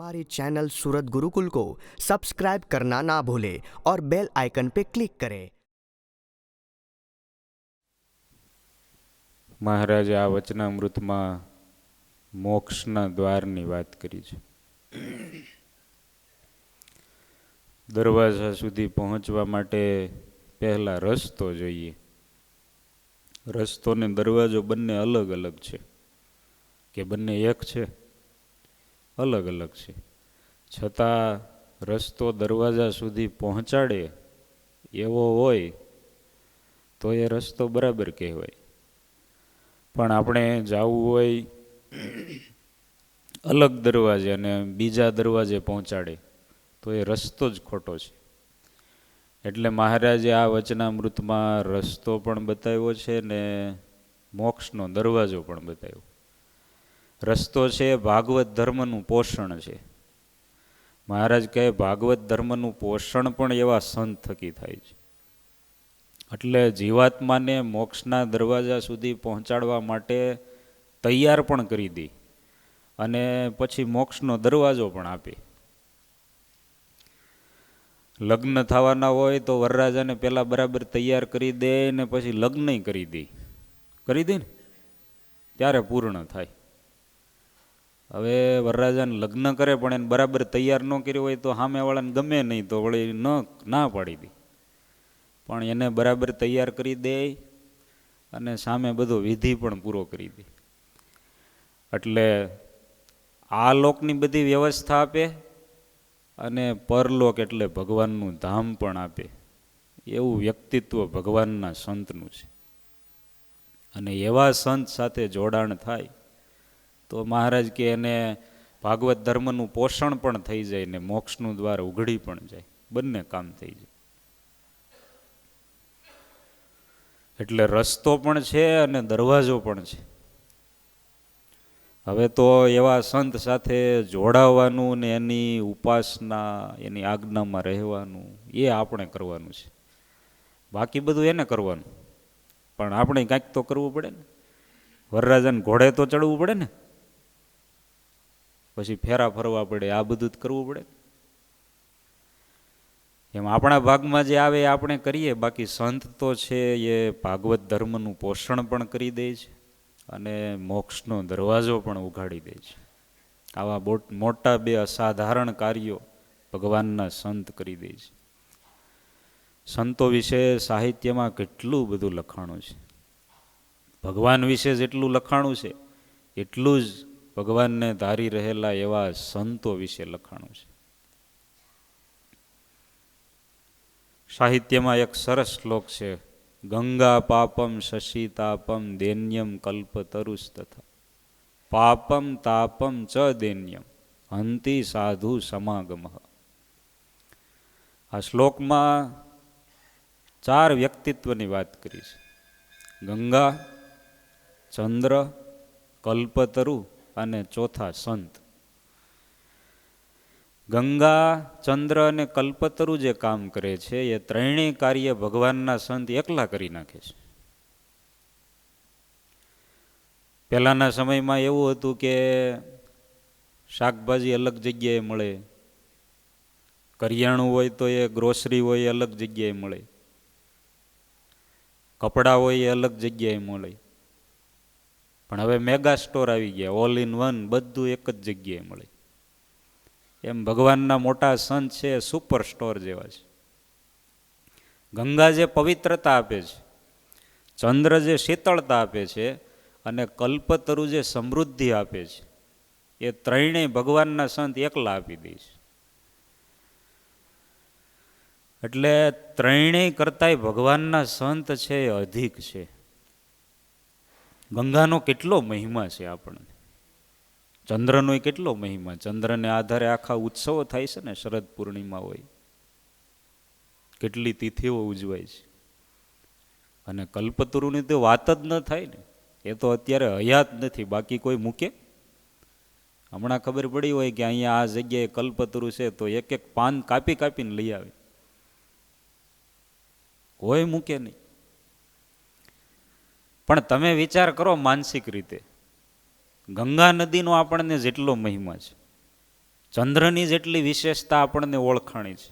हमारे चैनल सूरत गुरुकुल को सब्सक्राइब करना ना भूलें और बेल आइकन पे क्लिक करें। મહારાજે આ વચનામૃતમાં મોક્ષના દ્વારની વાત કરી છે. દરવાજા સુધી પહોંચવા માટે પહેલા રસ્તો જોઈએ. રસ્તો ને દરવાજો બંને અલગ અલગ છે કે બંને એક છે? અલગ અલગ છે. છતાં રસ્તો દરવાજા સુધી પહોંચાડે એવો હોય તો એ રસ્તો બરાબર કહેવાય. પણ આપણે જવું હોય અલગ દરવાજે અને બીજા દરવાજે પહોંચાડે તો એ રસ્તો જ ખોટો છે. એટલે મહારાજે આ વચનામૃતમાં રસ્તો પણ બતાવ્યો છે ને મોક્ષનો દરવાજો પણ બતાવ્યો. રસ્તો છે ભાગવત ધર્મનું પોષણ છે. મહારાજ કહે ભાગવત ધર્મનું પોષણ પણ એવા સંત થકી થાય છે. એટલે જીવાત્માને મોક્ષના દરવાજા સુધી પહોંચાડવા માટે તૈયાર પણ કરી દે અને પછી મોક્ષનો દરવાજો પણ આપે. લગ્ન થવાના હોય તો વરરાજાને પહેલાં બરાબર તૈયાર કરી દે ને પછી લગ્ન કરી દે ને ત્યારે પૂર્ણ થાય. હવે વરરાજાને લગ્ન કરે પણ એને બરાબર તૈયાર ન કર્યો હોય તો સામેવાળાને ગમે નહીં તો વળી ના પાડી દે. પણ એને બરાબર તૈયાર કરી દે અને સામે બધો વિધિ પણ પૂરો કરી દે. એટલે આ લોકની બધી વ્યવસ્થા આપે અને પરલોક એટલે ભગવાનનું ધામ પણ આપે. એવું વ્યક્તિત્વ ભગવાનના સંતનું છે. અને એવા સંત સાથે જોડાણ થાય તો મહારાજ કે એને ભાગવત ધર્મનું પોષણ પણ થઈ જાય ને મોક્ષનું દ્વાર ઉઘડી પણ જાય. બંને કામ થઈ જાય. એટલે રસ્તો પણ છે અને દરવાજો પણ છે. હવે તો એવા સંત સાથે જોડાવાનું ને એની ઉપાસના એની આજ્ઞામાં રહેવાનું એ આપણે કરવાનું છે. બાકી બધું એને કરવાનું. પણ આપણે કાંઈક તો કરવું પડે ને. વરરાજાને ઘોડે તો ચડવું પડે ને, પછી ફેરા ફરવા પડે, આ બધું જ કરવું પડે. એમ આપણા ભાગમાં જે આવે એ આપણે કરીએ. બાકી સંત તો છે એ ભાગવત ધર્મનું પોષણ પણ કરી દે છે અને મોક્ષનો દરવાજો પણ ઉઘાડી દે છે. આવા મોટા બે અસાધારણ કાર્યો ભગવાનના સંત કરી દે છે. સંતો વિશે સાહિત્યમાં કેટલું બધું લખાણું છે. ભગવાન વિશે જેટલું લખાણું છે એટલું જ ભગવાનને ધારી રહેલા એવા સંતો વિશે લખાણું છે. સાહિત્યમાં એક સરસ શ્લોક છે, ગંગા પાપમ શશિતાપમ દૈન્યમ કલ્પતરુસ તથા પાપમ તાપમ ચ દૈન્યમ હંતિ સાધુ સમાગમ. આ શ્લોકમાં 4 વ્યક્તિત્વની વાત કરી છે. ગંગા, ચંદ્ર, કલ્પતરુ અને ચોથા સંત. ગંગા, ચંદ્ર અને કલ્પતરુ જે કામ કરે છે એ ત્રણેય કાર્ય ભગવાનના સંત એકલા કરી નાખે છે. પહેલાના સમયમાં એવું હતું કે શાકભાજી અલગ જગ્યાએ મળે, કરિયાણું હોય તો એ ગ્રોસરી હોય એ અલગ જગ્યાએ મળે, કપડાં હોય એ અલગ જગ્યાએ મળે. પણ હવે મેગા સ્ટોર આવી ગયા, ઓલ ઇન વન, બધું એક જ જગ્યાએ મળે. એમ ભગવાનના મોટા સંત છે સુપર સ્ટોર જેવા છે. ગંગા જે પવિત્રતા આપે છે, ચંદ્ર જે શીતળતા આપે છે અને કલ્પતરુ જે સમૃદ્ધિ આપે છે, એ ત્રણેય ભગવાનના સંત એકલા આપી દે છે. એટલે ત્રણેય કરતાંય ભગવાનના સંત છે એ અધિક છે. ગંગાનો કેટલો મહિમા છે આપણને, ચંદ્રનો કેટલો મહિમા. ચંદ્રને આધારે આખા ઉત્સવો થાય છે ને. શરદ પૂર્ણિમા હોય, કેટલી તિથિઓ ઉજવાય છે. અને કલ્પતરુની તો વાત જ ન થાય ને. એ તો અત્યારે હયાત નથી, બાકી કોઈ મૂકે? હમણાં ખબર પડી હોય કે અહીંયા આ જગ્યાએ કલ્પતરુ છે તો એક એક પાન કાપી કાપીને લઈ આવે. કોઈ મૂકે નહીં. પણ તમે વિચાર કરો માનસિક રીતે, ગંગા નદીનો આપણને જેટલો મહિમા છે, ચંદ્રની જેટલી વિશેષતા આપણને ઓળખાણી છે,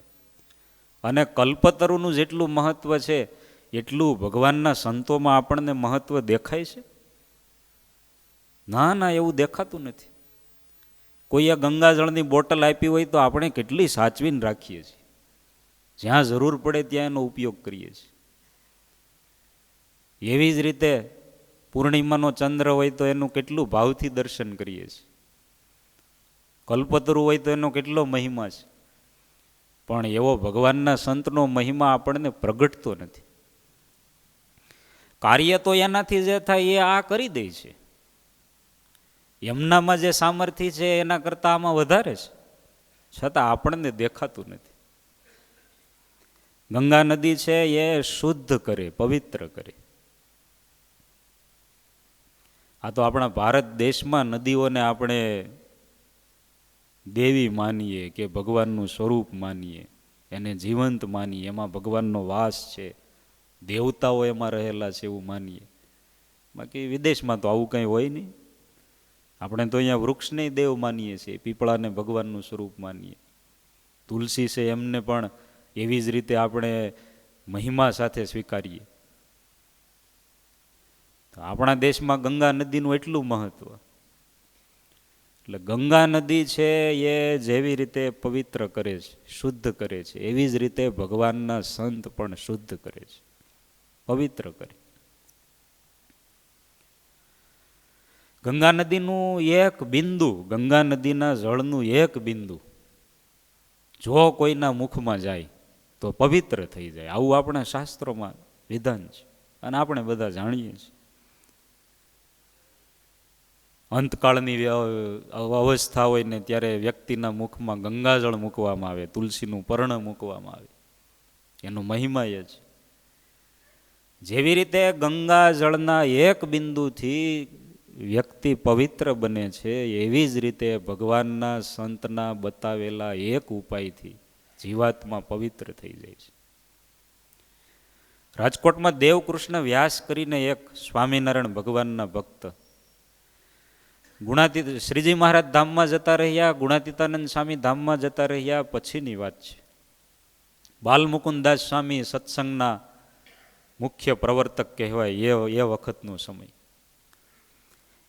અને કલ્પતરુનું જેટલું મહત્વ છે એટલું ભગવાનના સંતોમાં આપણને મહત્વ દેખાય છે? ના ના, એવું દેખાતું નથી. કોઈએ ગંગાજળની બોટલ આપી હોય તો આપણે કેટલી સાચવીને રાખીએ છીએ, જ્યાં જરૂર પડે ત્યાં એનો ઉપયોગ કરીએ છીએ. એવી જ રીતે પૂર્ણિમાનો ચંદ્ર હોય તો એનું કેટલું ભાવથી દર્શન કરીએ છીએ. કલ્પતરુ હોય તો એનો કેટલો મહિમા છે, પણ એવો ભગવાનના સંતનો મહિમા આપણને પ્રગટતો નથી. કાર્ય તો એનાથી જે થાય એ આ કરી દે છે. એમનામાં જે સામર્થ્ય છે એના કરતાં આમાં વધારે છે, છતાં આપણને દેખાતું નથી. ગંગા નદી છે એ શુદ્ધ કરે, પવિત્ર કરે. આ તો આપણા ભારત દેશમાં નદીઓને આપણે દેવી માનીએ કે ભગવાનનું સ્વરૂપ માનીએ, એને જીવંત માનીએ, એમાં ભગવાનનો વાસ છે, દેવતાઓ એમાં રહેલા છે એવું માનીએ. બાકી વિદેશમાં તો આવું કંઈ હોય નહીં. આપણે તો અહીંયા વૃક્ષને દેવ માનીએ છીએ, પીપળાને ભગવાનનું સ્વરૂપ માનીએ. તુલસી છે એમને પણ એવી જ રીતે આપણે મહિમા સાથે સ્વીકારીએ. તો આપણા દેશમાં ગંગા નદીનું એટલું મહત્વ. એટલે ગંગા નદી છે એ જેવી રીતે પવિત્ર કરે છે, શુદ્ધ કરે છે, એવી જ રીતે ભગવાનના સંત પણ શુદ્ધ કરે છે, પવિત્ર કરે. ગંગા નદીનું એક બિંદુ, ગંગા નદીના જળનું એક બિંદુ જો કોઈના મુખમાં જાય તો પવિત્ર થઈ જાય. આવું આપણા શાસ્ત્રોમાં વિધાન છે અને આપણે બધા જાણીએ છીએ. અંતકાળની અવસ્થા હોય ને ત્યારે વ્યક્તિના મુખમાં ગંગાજળ મૂકવામાં આવે, તુલસીનું પર્ણ મૂકવામાં આવે. એનો મહિમા એ છે. જેવી રીતે ગંગાજળના એક બિંદુથી વ્યક્તિ પવિત્ર બને છે, એવી જ રીતે ભગવાનના સંતના બતાવેલા એક ઉપાયથી જીવાત્મા પવિત્ર થઈ જાય છે. રાજકોટમાં દેવકૃષ્ણ વ્યાસ કરીને એક સ્વામિનારાયણ ભગવાનના ભક્ત ગુણાતીત શ્રીજી મહારાજ ધામમાં જતા રહ્યા, ગુણાતીતાનંદ સ્વામી ધામમાં જતા રહ્યા પછીની વાત છે. બાલમુકુદાસ સ્વામી સત્સંગના મુખ્ય પ્રવર્તક કહેવાય એ વખતનો સમય.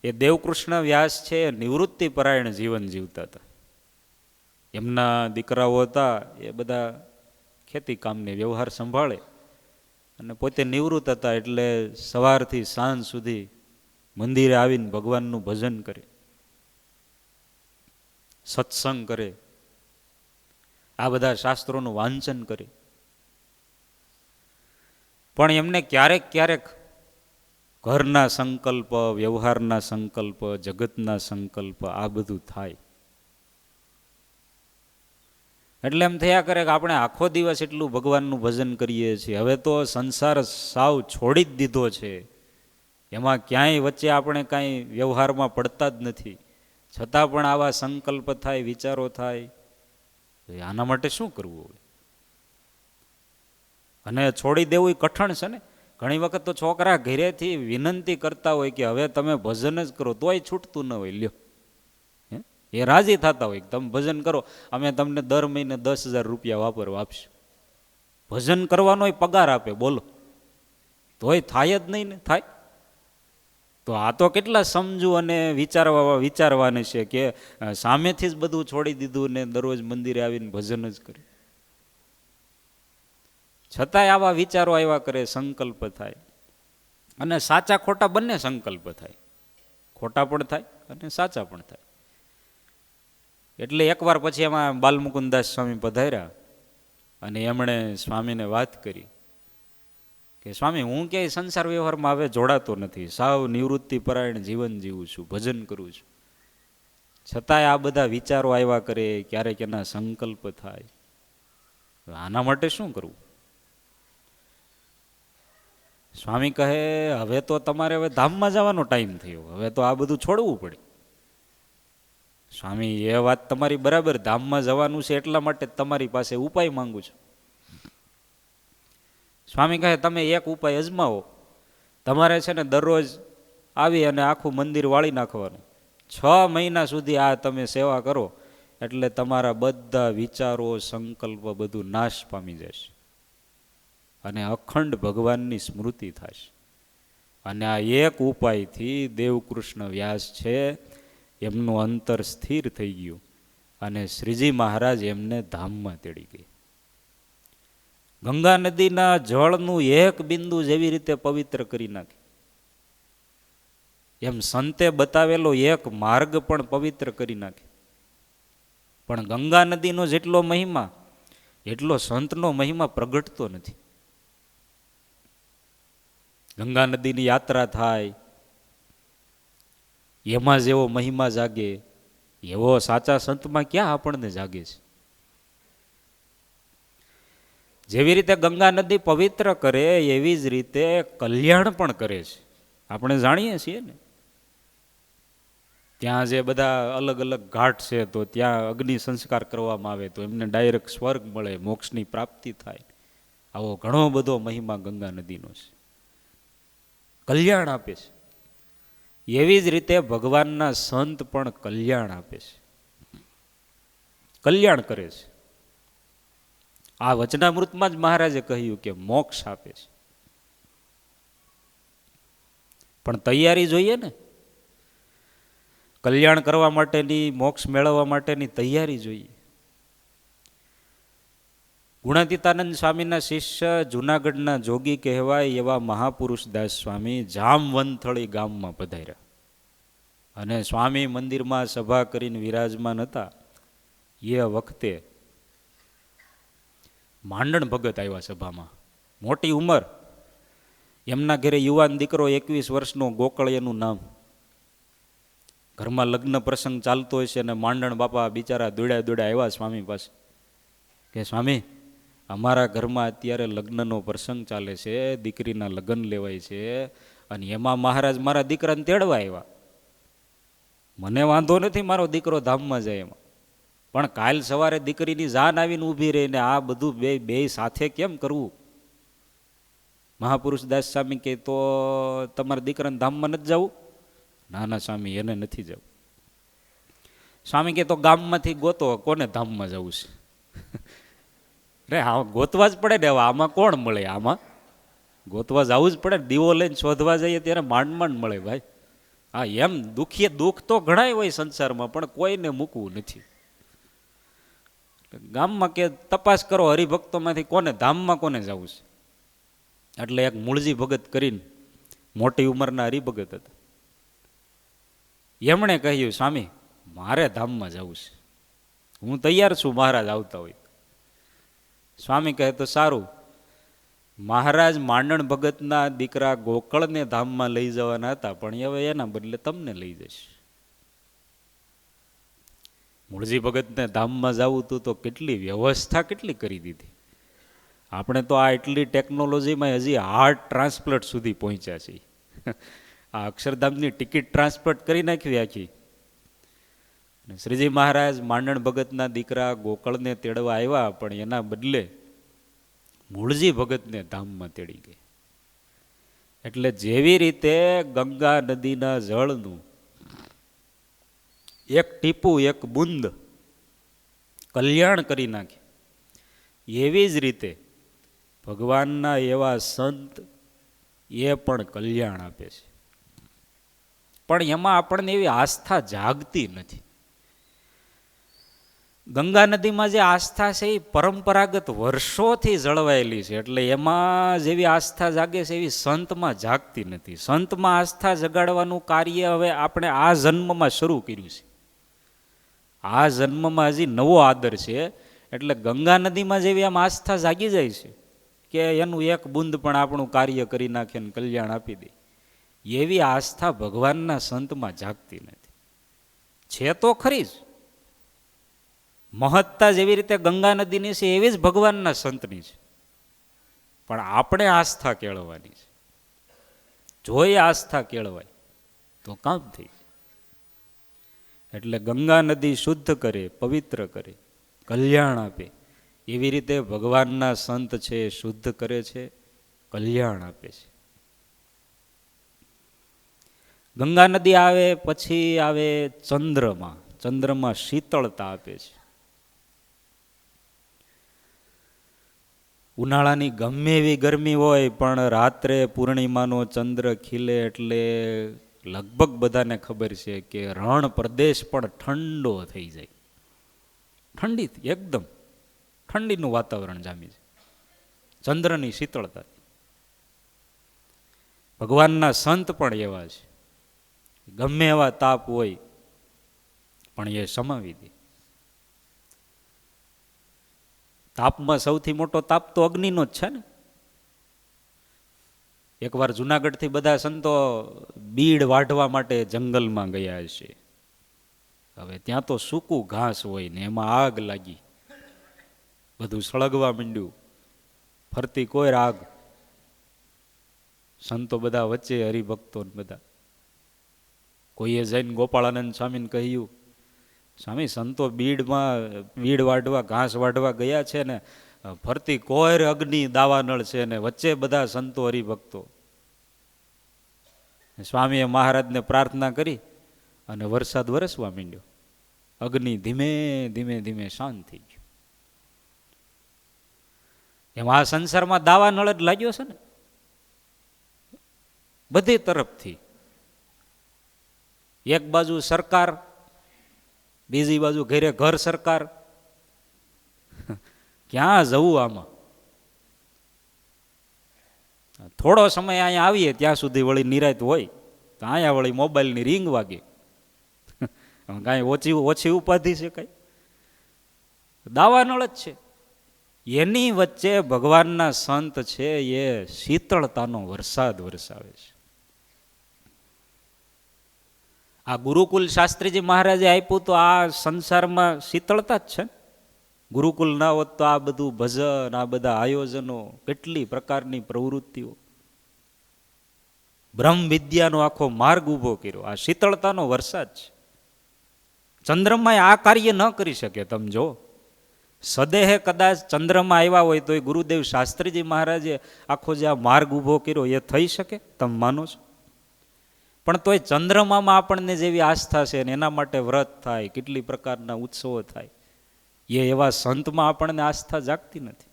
એ દેવકૃષ્ણ વ્યાસ છે એ નિવૃત્તિ પરાયણ જીવન જીવતા હતા. એમના દીકરાઓ હતા એ બધા ખેતી કામને વ્યવહાર સંભાળે અને પોતે નિવૃત્ત હતા, એટલે સવારથી સાંજ સુધી મંદિરે આવીને ભગવાનનું ભજન કરે, સત્સંગ કરે, આ બધા શાસ્ત્રોનું વાંચન કરે. પણ એમને ક્યારેક ક્યારેક ઘરના સંકલ્પ, વ્યવહારના સંકલ્પ, જગતના સંકલ્પ આ બધું થાય. એટલે એમ થયા કરે કે આપણે આખો દિવસ એટલું ભગવાનનું ભજન કરીએ છીએ, હવે તો સંસાર સાવ છોડી જ દીધો છે, એમાં ક્યાંય વચ્ચે આપણે કાંઈ વ્યવહારમાં પડતા જ નથી, છતાં પણ આવા સંકલ્પ થાય, વિચારો થાય. આના માટે શું કરવું હોય? અને છોડી દેવું એ કઠણ છે ને. ઘણી વખત તો છોકરા ઘરેથી વિનંતી કરતા હોય કે હવે તમે ભજન જ કરો, તોય છૂટતું ન હોય. લ્યો, એ રાજી થતા હોય તમે ભજન કરો, અમે તમને દર મહિને 10,000 રૂપિયા વાપરવા આપશું. ભજન કરવાનો પગાર આપે, બોલો, તોય થાય જ નહીં ને. થાય તો આ તો કેટલા સમજુ અને વિચારવાની છે કે સામેથી જ બધું છોડી દીધું ને દરરોજ મંદિરે આવીને ભજન જ કરે. છતાંય આવા વિચારો આવ્યા કરે, સંકલ્પ થાય, અને સાચા ખોટા બંને સંકલ્પ થાય. ખોટા પણ થાય અને સાચા પણ થાય. એટલે એકવાર પછી એમાં બાલમુકુદાસ સ્વામી પધાર્યા અને એમણે સ્વામીને વાત કરી કે સ્વામી, હું ક્યાંય સંસાર વ્યવહારમાં હવે જોડાતો નથી, સાવ નિવૃત્તિ પરાયણ જીવન જીવું છું, ભજન કરું છું, છતાંય આ બધા વિચારો આવ્યા કરે, ક્યારેક એના સંકલ્પ થાય. આના માટે શું કરવું? સ્વામી કહે, હવે તો તમારે હવે ધામમાં જવાનો ટાઈમ થયો, હવે તો આ બધું છોડવું પડે. સ્વામી, એ વાત તમારી બરાબર, ધામમાં જવાનું છે એટલા માટે તમારી પાસે ઉપાય માંગુ છું. સ્વામી કહે, તમે એક ઉપાય અજમાવો. તમારે છે ને દરરોજ આવી અને આખું મંદિર વાળી નાખવાનું. 6 મહિના સુધી આ તમે સેવા કરો, એટલે તમારા બધા વિચારો, સંકલ્પ બધું નાશ પામી જશે અને અખંડ ભગવાનની સ્મૃતિ થશે. અને આ એક ઉપાયથી દેવકૃષ્ણ વ્યાસ છે એમનું અંતર સ્થિર થઈ ગયું અને શ્રીજી મહારાજ એમને ધામમાં તેડી ગઈ. ગંગા નદીના જળનું એક બિંદુ જેવી રીતે પવિત્ર કરી નાખે, એમ સંતે બતાવેલો એક માર્ગ પણ પવિત્ર કરી નાખે. પણ ગંગા નદીનો જેટલો મહિમા એટલો સંતનો મહિમા પ્રગટતો નથી. ગંગા નદીની યાત્રા થાય એમાં જેવો મહિમા જાગે એવો સાચા સંતમાં ક્યાં આપણને જાગે છે? જેવી રીતે ગંગા નદી પવિત્ર કરે એવી જ રીતે કલ્યાણ પણ કરે છે. આપણે જાણીએ છીએ ને, ત્યાં જે બધા અલગ અલગ ઘાટ છે તો ત્યાં અગ્નિ સંસ્કાર કરવામાં આવે તો એમને ડાયરેક્ટ સ્વર્ગ મળે, મોક્ષની પ્રાપ્તિ થાય. આવો ઘણો બધો મહિમા ગંગા નદીનો છે, કલ્યાણ આપે છે. એવી જ રીતે ભગવાનના સંત પણ કલ્યાણ આપે છે, કલ્યાણ કરે છે. આ વચનામૃતમાં જ મહારાજે કહ્યું કે મોક્ષ આપે છે, પણ તૈયારી જોઈએ ને. કલ્યાણ કરવા માટેની, મોક્ષ મેળવવા માટેની તૈયારી જોઈએ. ગુણાતીતાનંદ સ્વામીના શિષ્ય જૂનાગઢના જોગી કહેવાય એવા મહાપુરુષ દાસ સ્વામી જામવંથળી ગામમાં પધાર્યા અને સ્વામી મંદિરમાં સભા કરીને વિરાજમાન હતા. એ વખતે માંડણ ભગત આવ્યા સભામાં, મોટી ઉંમર, એમના ઘરે યુવાન દીકરો 21 વર્ષનો ગોકળિયાનું નામ. ઘરમાં લગ્ન પ્રસંગ ચાલતો હોય છે અને માંડણ બાપા બિચારા દોડ્યા દોડ્યા આવ્યા સ્વામી પાસે કે સ્વામી, અમારા ઘરમાં અત્યારે લગ્નનો પ્રસંગ ચાલે છે, દીકરીના લગ્ન લેવાય છે અને એમાં મહારાજ મારા દીકરાને તેડવા આવ્યા. મને વાંધો નથી મારો દીકરો ધામમાં જાય એમાં, પણ કાલ સવારે દીકરીની જાન આવીને ઊભી રહીને આ બધું બે સાથે કેમ કરવું? મહાપુરુષ દાસ સ્વામી કે તો તમારા દીકરાને ધામમાં નથી જવું? ના ના સ્વામી, એને નથી જવું. સ્વામી કે તો ગામમાંથી ગોતો, કોને ધામમાં જવું છે? રે હા, ગોતવા જ પડે ને. હવે આમાં કોણ મળે? આમાં ગોતવા જવું જ પડે. દીવો લઈને શોધવા જઈએ ત્યારે માંડ માંડ મળે ભાઈ. હા, એમ દુઃખ તો ઘણાય હોય સંસારમાં, પણ કોઈને મૂકવું નથી. ગામમાં કે તપાસ કરો હરિભક્તોમાંથી કોને ધામમાં કોને જવું છે. એટલે એક મૂળજી ભગત કરીને મોટી ઉંમરના હરિભગત હતા. એમણે કહ્યું સ્વામી, મારે ધામમાં જવું છે, હું તૈયાર છું મહારાજ આવતા હોય. સ્વામી કહે તો સારું. મહારાજ માંડણ ભગતના દીકરા ગોકળને ધામમાં લઈ જવાના હતા, પણ હવે એના બદલે તમને લઈ જશે. મૂળજી ભગતને ધામમાં જવું હતું તો કેટલી વ્યવસ્થા કેટલી કરી દીધી. આપણે તો આ એટલી ટેકનોલોજીમાં હજી હાર્ટ ટ્રાન્સપ્લાન્ટ સુધી પહોંચ્યા છીએ. આ અક્ષરધામની ટિકિટ ટ્રાન્સપ્લાન્ટ કરી નાખવી આખી. શ્રીજી મહારાજ માંડણ ભગતના દીકરા ગોકળને તેડવા આવ્યા, પણ એના બદલે મૂળજી ભગતને ધામમાં તેડી ગઈ. એટલે જેવી રીતે ગંગા નદીના જળનું એક ટીપું, એક બુંદ કલ્યાણ કરી નાખે, એવી જ રીતે ભગવાનના એવા સંત એ પણ કલ્યાણ આપે છે. પણ એમાં આપણને એવી આસ્થા જાગતી નથી. ગંગા નદીમાં જે આસ્થા છે એ પરંપરાગત વર્ષોથી જળવાયેલી છે, એટલે એમાં જેવી આસ્થા જાગે છે એવી સંતમાં જાગતી નથી. સંતમાં આસ્થા જગાડવાનું કાર્ય હવે આપણે આ જન્મમાં શરૂ કર્યું છે. આ જન્મમાં હજી નવો આદર છે, એટલે ગંગા નદીમાં જેવી આમ આસ્થા જાગી જાય છે કે એનું એક બુંદ પણ આપણું કાર્ય કરી નાખે ને કલ્યાણ આપી દે, એવી આસ્થા ભગવાનના સંતમાં જાગતી નથી. છે તો ખરી જ, મહત્તા જેવી રીતે ગંગા નદીની છે એવી જ ભગવાનના સંતની છે, પણ આપણે આસ્થા કેળવવાની છે. જો એ આસ્થા કેળવાય તો કામ થઈ. એટલે ગંગા નદી શુદ્ધ કરે, પવિત્ર કરે, કલ્યાણ આપે, એવી રીતે ભગવાનના સંત છે શુદ્ધ કરે છે, કલ્યાણ આપે છે. ગંગા નદી આવે પછી આવે ચંદ્રમા. ચંદ્રમાં શીતળતા આપે છે. ઉનાળાની ગમે એવી ગરમી હોય પણ રાત્રે પૂર્ણિમાનો ચંદ્ર ખીલે એટલે લગભગ બધાને ખબર છે કે રણ પ્રદેશ પણ ઠંડો થઈ જાય. ઠંડી એકદમ ઠંડીનું વાતાવરણ જામી છે ચંદ્રની શીતળતા. ભગવાનના સંત પણ એવા છે, ગમે એવા તાપ હોય પણ એ સમાવી દે. તાપમાં સૌથી મોટો તાપ તો અગ્નિનો જ છે ને. એકવાર જુનાગઢથી બધા સંતો બીડ વાઢવા માટે જંગલમાં ગયા હશે. હવે ત્યાં તો સૂકું ઘાસ હોય ને એમાં આગ લાગી, બધું સળગવા માંડ્યું, ફરતી કોઈ આગ. સંતો બધા વચ્ચે, હરિભક્તો બધા. કોઈએ જઈને ગોપાળાનંદ સ્વામીને કહ્યું, સ્વામી સંતો બીડ વાઢવા ઘાસ વાઢવા ગયા છે ને ફરતી કોઈર અગ્નિ દાવાનળ છે ને વચ્ચે બધા સંતો હરિભક્તો. સ્વામીએ મહારાજને પ્રાર્થના કરી અને વરસાદ વરસવા માંડ્યો. અગ્નિ ધીમે ધીમે ધીમે શાંત થઈ ગયો. એમ આ સંસારમાં દાવાનળ જ લાગ્યો છે ને બધી તરફથી. એક બાજુ સરકાર, બીજી બાજુ ઘરે ઘર સરકાર. ક્યાં જવું આમાં? થોડો સમય અહીંયા આવીએ ત્યાં સુધી વળી નિરાંત હોય તો અહીંયા વળી મોબાઈલની રિંગ વાગે. કાંઈ ઓછી ઉપાધિ છે કાંઈ? દાવાનળ જ છે. એની વચ્ચે ભગવાનના સંત છે એ શીતળતાનો વરસાદ વરસાવે છે. આ ગુરુકુલ શાસ્ત્રીજી મહારાજે આપ્યું તો આ સંસારમાં શીતળતા જ છે. ગુરુકુલ ના હોત તો આ બધું ભજન, આ બધા આયોજનો, કેટલી પ્રકારની પ્રવૃત્તિઓ, બ્રહ્મ વિદ્યાનો આખો માર્ગ ઊભો કર્યો. આ શીતળતાનો વરસાદ છે. ચંદ્રમાં આ કાર્ય ન કરી શકે. તમે જો સદેહે કદાચ ચંદ્રમાં આવ્યા હોય તો એ ગુરુદેવ શાસ્ત્રીજી મહારાજે આખો જે આ માર્ગ ઊભો કર્યો એ થઈ શકે? તમે માનો છો? પણ તોય ચંદ્રમામાં આપણને જેવી આસ્થા છે ને એના માટે વ્રત થાય, કેટલી પ્રકારના ઉત્સવો થાય, એ એવા સંતમાં આપણને આસ્થા જાગતી નથી.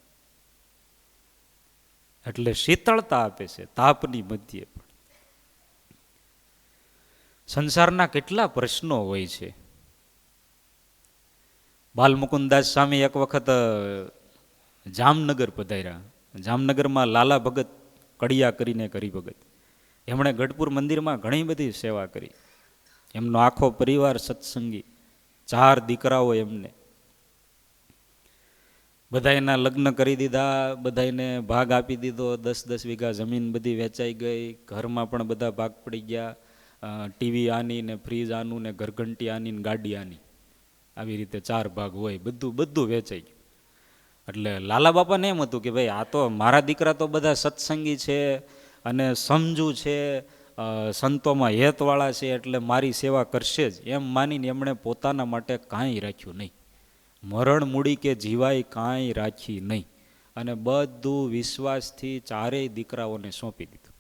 એટલે શીતળતા આપે છે તાપની મધ્યે પણ. સંસારના કેટલા પ્રશ્નો હોય છે. બાલમુકુદાસ સ્વામી એક વખત જામનગર પધાર્યા. જામનગરમાં લાલા ભગત કડિયા કરીને હરિભગત, એમણે ગઢપુર મંદિરમાં ઘણી બધી સેવા કરી. એમનો આખો પરિવાર સત્સંગી, 4 દીકરાઓ એમને. બધાયના લગ્ન કરી દીધા, બધાયને ભાગ આપી દીધો. 10-10 વીઘા જમીન બધી વેચાઈ ગઈ. ઘરમાં પણ બધા ભાગ પડી ગયા. ટીવી આની ને ફ્રીજ આનું ને ઘરઘંટી આની ને ગાડી આની, આવી રીતે 4 ભાગ હોય. બધું વેચાઈ ગયું. એટલે લાલા બાપાને એમ હતું કે ભાઈ આ તો મારા દીકરા તો બધા સત્સંગી છે અને સમજુ છે, સંતોમાં હેતવાળા છે, એટલે મારી સેવા કરશે જ એમ માનીને એમણે પોતાના માટે કાંઈ રાખ્યું નહીં. મરણ મૂડી કે જીવાય કાંઈ રાખી નહીં અને બધું વિશ્વાસથી 4 દીકરાઓને સોંપી દીધું.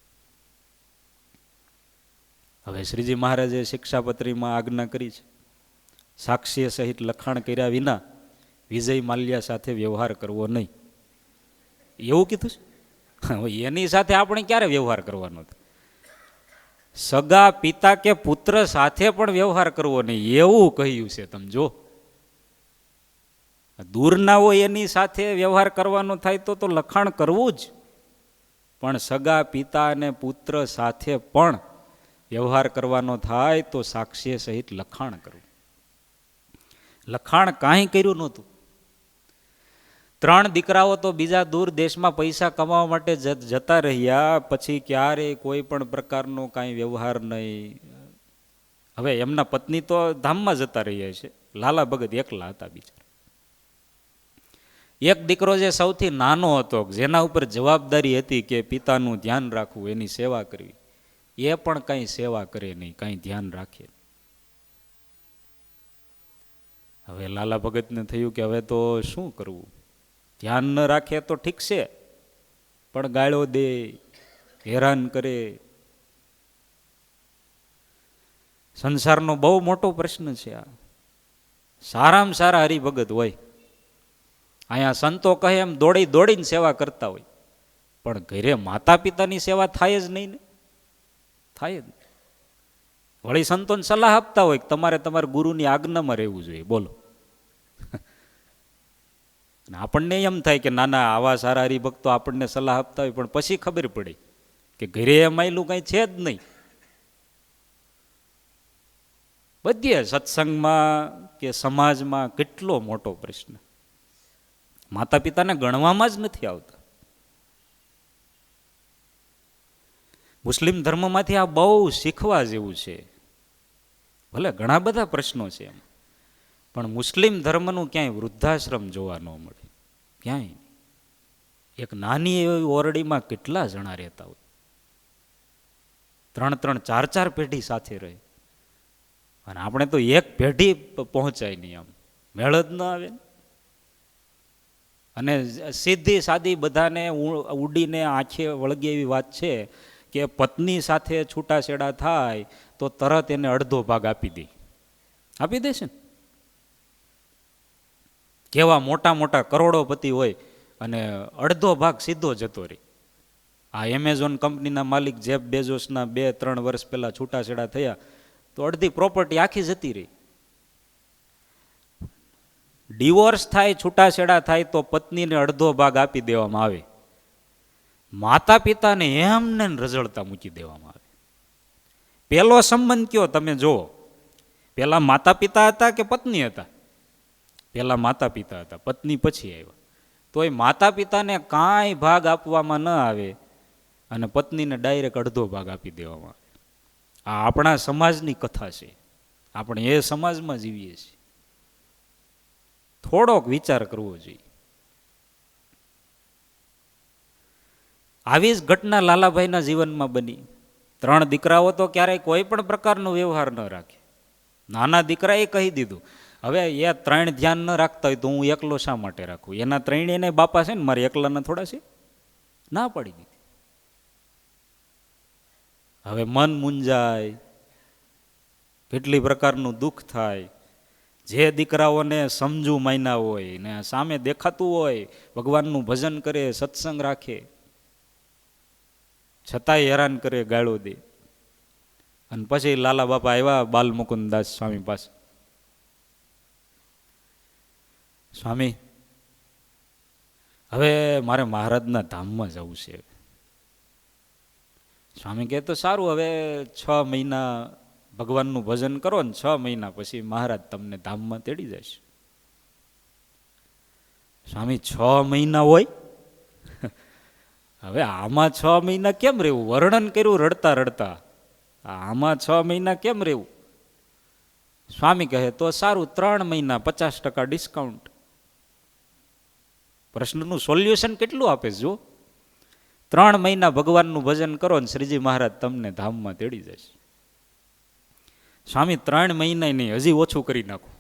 હવે શ્રીજી મહારાજે શિક્ષાપત્રીમાં આજ્ઞા કરી છે, સાક્ષી સહિત લખાણ કર્યા વિના વિજય માલ્યા સાથે વ્યવહાર કરવો નહીં. એવું કીધું છે. એની સાથે આપણે ક્યારે વ્યવહાર કરવાનો? સગા પિતા કે પુત્ર સાથે પણ વ્યવહાર કરવો નહીં એવું કહ્યું છે. તમે જો, દૂર ના હોય એની સાથે વ્યવહાર કરવાનો થાય તો લખાણ કરવું જ, પણ સગા પિતા અને પુત્ર સાથે પણ વ્યવહાર કરવાનો થાય તો સાક્ષી સહિત લખાણ કરવું. લખાણ કાંઈ કર્યું નહોતું. 3 દીકરાઓ તો બીજા દૂર દેશમાં પૈસા કમાવા માટે જતા રહ્યા, પછી ક્યારેય કોઈ પણ પ્રકારનો કાંઈ વ્યવહાર નહીં. હવે એમના પત્ની તો ધામમાં જતા રહ્યા છે, લાલા ભગત એકલા હતા બિચારા. એક દીકરો જે સૌથી નાનો હતો, જેના ઉપર જવાબદારી હતી કે પિતાનું ધ્યાન રાખવું, એની સેવા કરવી, એ પણ કાંઈ સેવા કરે નહીં, કાંઈ ધ્યાન રાખે. હવે લાલા ભગતને થયું કે હવે તો શું કરવું? ધ્યાન ન રાખે તો ઠીક છે, પણ ગાળો દે, હેરાન કરે. સંસારનો બહુ મોટો પ્રશ્ન છે આ. સારામાં સારા હરિભગત હોય. અહીંયા સંતો કહે એમ દોડી દોડીને સેવા કરતા હોય, પણ ઘરે માતા પિતાની સેવા થાય જ નહીં ને, થાય જ નહીં. વળી સંતોને સલાહ આપતા હોય કે તમારે તમારા ગુરુની આજ્ઞામાં રહેવું જોઈએ. બોલો, આપણને એમ થાય કે નાના આવા સારા હરિભક્તો આપણને સલાહ આપતા હોય, પણ પછી ખબર પડી કે ઘરે એમાંયલું કંઈ છે જ નહીં. બધે સત્સંગમાં કે સમાજમાં કેટલો મોટો પ્રશ્ન, માતા પિતાને ગણવામાં જ નથી આવતા. મુસ્લિમ ધર્મમાંથી આ બહુ શીખવા જેવું છે. ભલે ઘણા બધા પ્રશ્નો છે એમ, પણ મુસ્લિમ ધર્મનું ક્યાંય વૃદ્ધાશ્રમ જોવા ન મળે, ક્યાંય. એક નાની એવી ઓરડીમાં કેટલા જણા રહેતા હોય, 3-3, 4-4 પેઢી સાથે રહે, અને આપણે તો એક પેઢી પહોંચાય નહીં, આમ મેળ જ ન આવે. અને સીધી સાદી બધાને ઉડીને આંખે વળગે એવી વાત છે કે પત્ની સાથે છૂટાછેડા થાય તો તરત એને અડધો ભાગ આપી દે છે ને. કેવા મોટા મોટા કરોડોપતિ હોય અને અડધો ભાગ સીધો જતો રહે. આ એમેઝોન કંપનીના માલિક જેફ બેઝોસના 2-3 વર્ષ પહેલા છૂટાછેડા થયા તો અડધી પ્રોપર્ટી આખી જતી રહી. ડિવોર્સ થાય, છૂટાછેડા થાય તો પત્નીને અડધો ભાગ આપી દેવામાં આવે, માતા પિતાને એમને રઝળતા મૂકી દેવામાં આવે. પેલો સંબંધ કયો તમે જુઓ, પેલા માતા પિતા હતા કે પત્ની હતા? પેલા માતા પિતા હતા, પત્ની પછી આવ્યા. તો એ માતા પિતાને કાંઈ ભાગ આપવામાં ન આવે અને પત્નીને ડાયરેક્ટ અડધો ભાગ આપી દેવામાં આવે. આ આપણા સમાજની કથા છે, આપણે એ સમાજમાં જીવીએ છીએ. થોડોક વિચાર કરવો જોઈએ. આવી જ ઘટના લાલાભાઈના જીવનમાં બની. 3 દીકરાઓ તો ક્યારેય કોઈ પણ પ્રકારનો વ્યવહાર ન રાખે. નાના દીકરાએ કહી દીધું, હવે એ 3 ધ્યાન ન રાખતા હોય તો હું એકલો શા માટે રાખું? એના 3 એને બાપા છે ને, મારે એકલાના થોડા છે? ના પાડી દીધી. હવે મન મૂંઝાય, કેટલી પ્રકારનું દુઃખ થાય. જે દીકરાઓને સમજુ માયના હોય ને સામે દેખાતું હોય, ભગવાનનું ભજન કરે, સત્સંગ રાખે, છતાંય હેરાન કરે, ગાળો દે. અને પછી લાલા બાપા આવ્યા બાલ મુકુંદાસ સ્વામી પાસે. સ્વામી, હવે મારે મહારાજના ધામમાં જવું છે. સ્વામી કહે તો સારું, હવે 6 મહિના ભગવાનનું ભજન કરો ને 6 મહિના પછી મહારાજ તમને ધામમાં તેડી જશે. સ્વામી 6 મહિના હોય? હવે આમાં 6 મહિના કેમ રહેવું? વર્ણન કર્યું રડતા રડતા, આમાં 6 મહિના કેમ રહેવું? સ્વામી કહે તો સારું, 3 મહિના 50% ડિસ્કાઉન્ટ. પ્રશ્નનું સોલ્યુશન કેટલું આપે જો? 3 મહિના ભગવાનનું ભજન કરો ને શ્રીજી મહારાજ તમને ધામમાં તેડી જશે. સ્વામી 3 મહિના નહીં, હજી ઓછું કરી નાખો.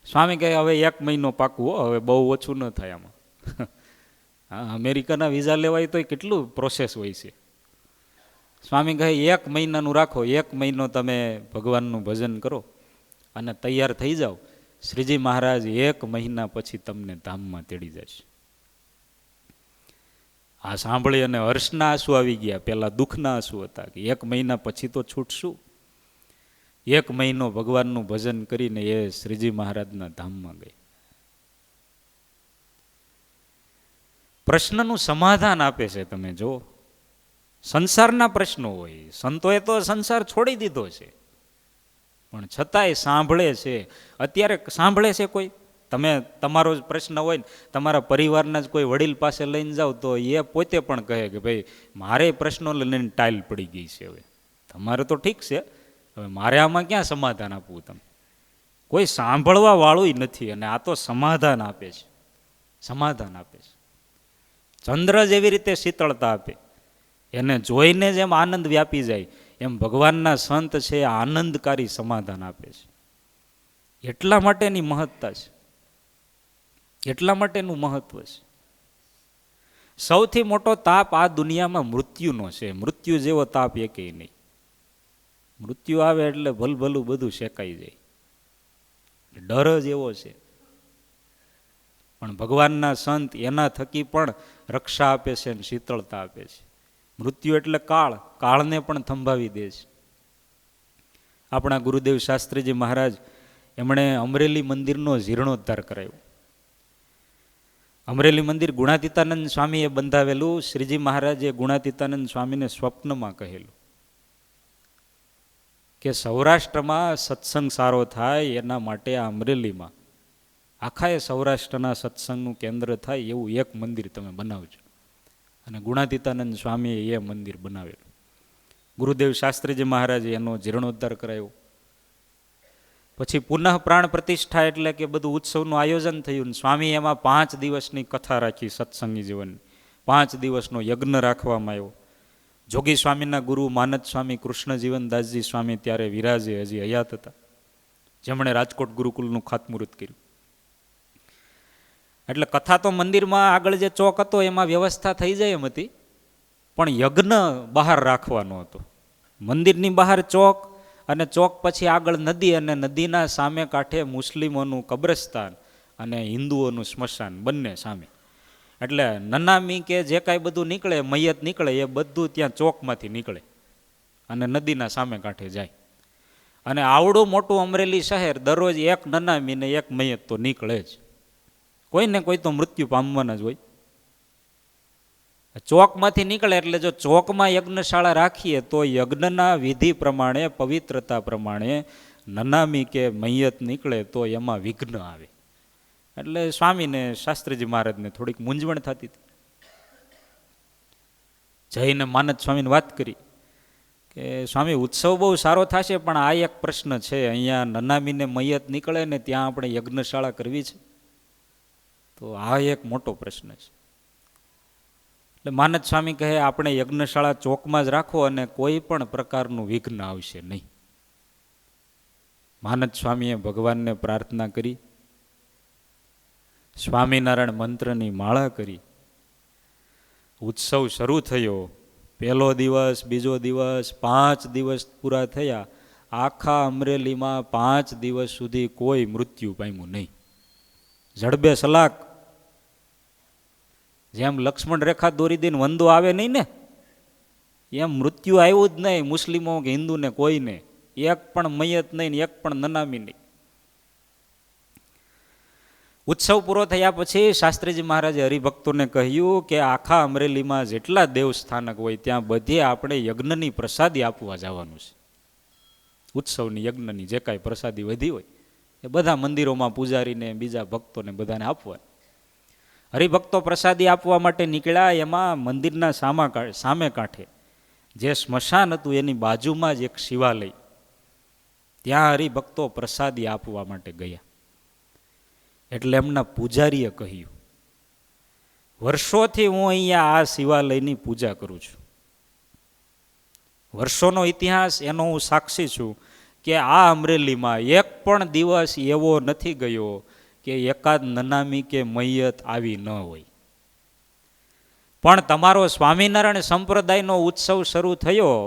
સ્વામી કહે હવે 1 મહિનો પાકું, હવે બહુ ઓછું ન થાય આમાં. હા, અમેરિકાના વિઝા લેવાય તો કેટલું પ્રોસેસ હોય છે. સ્વામી કહે 1 મહિનાનું રાખો, 1 મહિનો તમે ભગવાનનું ભજન કરો અને તૈયાર થઈ જાઓ, શ્રીજી મહારાજ 1 મહિના પછી તમને ધામમાં તેડી જશે. આ સાંભળી અને હર્ષના આંસુ આવી ગયા. પેલા દુઃખના આંસુ હતા કે 1 મહિના પછી તો છૂટશું. 1 મહિનો ભગવાનનું ભજન કરીને એ શ્રીજી મહારાજના ધામમાં ગઈ. પ્રશ્નનું સમાધાન આપે છે. તમે જો, સંસારના પ્રશ્નો હોય, સંતોએ તો સંસાર છોડી દીધો છે, પણ છતાંય સાંભળે છે. અત્યારે સાંભળે છે કોઈ? તમે તમારો જ પ્રશ્ન હોય ને, તમારા પરિવારના જ કોઈ વડીલ પાસે લઈને જાઓ તો એ પોતે પણ કહે કે ભાઈ મારે પ્રશ્નો લઈને ટાઈલ પડી ગઈ છે. હવે તમારે તો ઠીક છે, હવે મારે આમાં ક્યાં સમાધાન આપવું? તમે કોઈ સાંભળવા વાળું નથી, અને આ તો સમાધાન આપે છે, સમાધાન આપે છે. ચંદ્ર જેવી રીતે શીતળતા આપે, એને જોઈને જેમ આનંદ વ્યાપી જાય, એમ ભગવાનના સંત છે આનંદકારી સમાધાન આપે છે. એટલા માટેની મહત્તા છે, એટલા માટેનું મહત્વ છે. સૌથી મોટો તાપ આ દુનિયામાં મૃત્યુનો છે. મૃત્યુ જેવો તાપ એકેય નહીં. મૃત્યુ આવે એટલે ભલભલું બધું શેકાઈ જાય. ડર જ એવો છે. પણ ભગવાનના સંત એના થકી પણ રક્ષા આપે છે અને શીતળતા આપે છે. મૃત્યુ એટલે કાળ, કાળને પણ થંભાવી દે છે. આપણા ગુરુદેવ શાસ્ત્રીજી મહારાજ એમણે અમરેલી મંદિરનો જીર્ણોદ્ધાર કરાવ્યો. અમરેલી મંદિર ગુણાતીતાનંદ સ્વામીએ બંધાવેલું. શ્રીજી મહારાજે ગુણાતીતાનંદ સ્વામીને સ્વપ્નમાં કહેલું કે સૌરાષ્ટ્રમાં સત્સંગ સારો થાય એના માટે આ અમરેલીમાં આખા એ સૌરાષ્ટ્રના સત્સંગનું કેન્દ્ર થાય એવું એક મંદિર તમે બનાવજો. અને ગુણાતીતાનંદ સ્વામીએ એ મંદિર બનાવેલું. ગુરુદેવ શાસ્ત્રીજી મહારાજે એનો જીર્ણોદ્ધાર કરાયો. પછી પુનઃ પ્રાણ પ્રતિષ્ઠા એટલે કે બધું ઉત્સવનું આયોજન થયું. સ્વામી એમાં 5 દિવસની કથા રાખી સત્સંગી જીવનની. 5 દિવસનો યજ્ઞ રાખવામાં આવ્યો. જોગી સ્વામીના ગુરુ માનદ સ્વામી કૃષ્ણજીવનદાસજી સ્વામી ત્યારે વિરાજે, હજી હયાત હતા, જેમણે રાજકોટ ગુરુકુલનું ખાતમુહૂર્ત કર્યું. એટલે કથા તો મંદિરમાં આગળ જે ચોક હતો એમાં વ્યવસ્થા થઈ જાય એમ હતી, પણ યજ્ઞ બહાર રાખવાનો હતો. મંદિરની બહાર ચોક અને ચોક પછી આગળ નદી, અને નદીના સામે કાંઠે મુસ્લિમોનું કબ્રસ્તાન અને હિન્દુઓનું સ્મશાન બંને સામે. એટલે નનામી કે જે કાંઈ બધું નીકળે, મૈયત નીકળે, એ બધું ત્યાં ચોકમાંથી નીકળે અને નદીના સામે કાંઠે જાય. અને આવડું મોટું અમરેલી શહેર, દરરોજ એક નનામી ને એક મૈયત તો નીકળે જ. કોઈને કોઈ તો મૃત્યુ પામવાના જ હોય. ચોકમાંથી નીકળે એટલે જો ચોકમાં યજ્ઞશાળા રાખીએ તો યજ્ઞના વિધિ પ્રમાણે, પવિત્રતા પ્રમાણે નનામી કે મૈયત નીકળે તો એમાં વિઘ્ન આવે. એટલે સ્વામીને, શાસ્ત્રીજી મહારાજને થોડીક મૂંઝવણ થતી હતી. જઈને માનદ સ્વામીને વાત કરી કે સ્વામી, ઉત્સવ બહુ સારો થશે, પણ આ એક પ્રશ્ન છે, અહીંયા નનામીને મૈયત નીકળે ને ત્યાં આપણે યજ્ઞશાળા કરવી છે, તો આ એક મોટો પ્રશ્ન છે. એટલે માનદ સ્વામી કહે, આપણે યજ્ઞશાળા ચોકમાં જ રાખો અને કોઈ પણ પ્રકારનું વિઘ્ન આવશે નહીં. માનદ સ્વામીએ ભગવાનને પ્રાર્થના કરી, સ્વામિનારાયણ મંત્રની માળા કરી, ઉત્સવ શરૂ થયો. પહેલો દિવસ, બીજો દિવસ, 5 દિવસ પૂરા થયા. આખા અમરેલીમાં 5 દિવસ સુધી કોઈ મૃત્યુ પામ્યું નહીં. જડબે સલાક, જેમ લક્ષ્મણ રેખા દોરી દઈને વંદો આવે નહીં ને, એમ મૃત્યુ આવ્યું જ નહીં. મુસ્લિમો કે હિન્દુને કોઈને એક પણ મૈયત નહીં, એક પણ નનામી નહીં. ઉત્સવ પૂરો થયા પછી શાસ્ત્રીજી મહારાજે હરિભક્તોને કહ્યું કે આખા અમરેલીમાં જેટલા દેવસ્થાનક હોય ત્યાં બધે આપણે યજ્ઞની પ્રસાદી આપવા જવાનું છે. ઉત્સવની યજ્ઞની જે કાંઈ પ્રસાદી વધી હોય એ બધા મંદિરોમાં પૂજારીને, બીજા ભક્તોને બધાને આપવા. હરિભક્તો પ્રસાદી આપવા માટે નીકળ્યા. એમાં મંદિરના સામે કાંઠે જે સ્મશાન હતું એની બાજુમાં જ એક શિવાલય, ત્યાં હરિભક્તો પ્રસાદી આપવા માટે ગયા. એટલે એમના પૂજારીએ કહ્યું, વર્ષોથી હું અહીંયા આ શિવાલયની પૂજા કરું છું. વર્ષોનો ઇતિહાસ, એનો હું સાક્ષી છું કે આ અમરેલીમાં એક પણ દિવસ એવો નથી ગયો કે એકાદ નનામી કે મૈયત આવી ન હોય. પણ તમારો સ્વામિનારાયણ સંપ્રદાયનો ઉત્સવ શરૂ થયો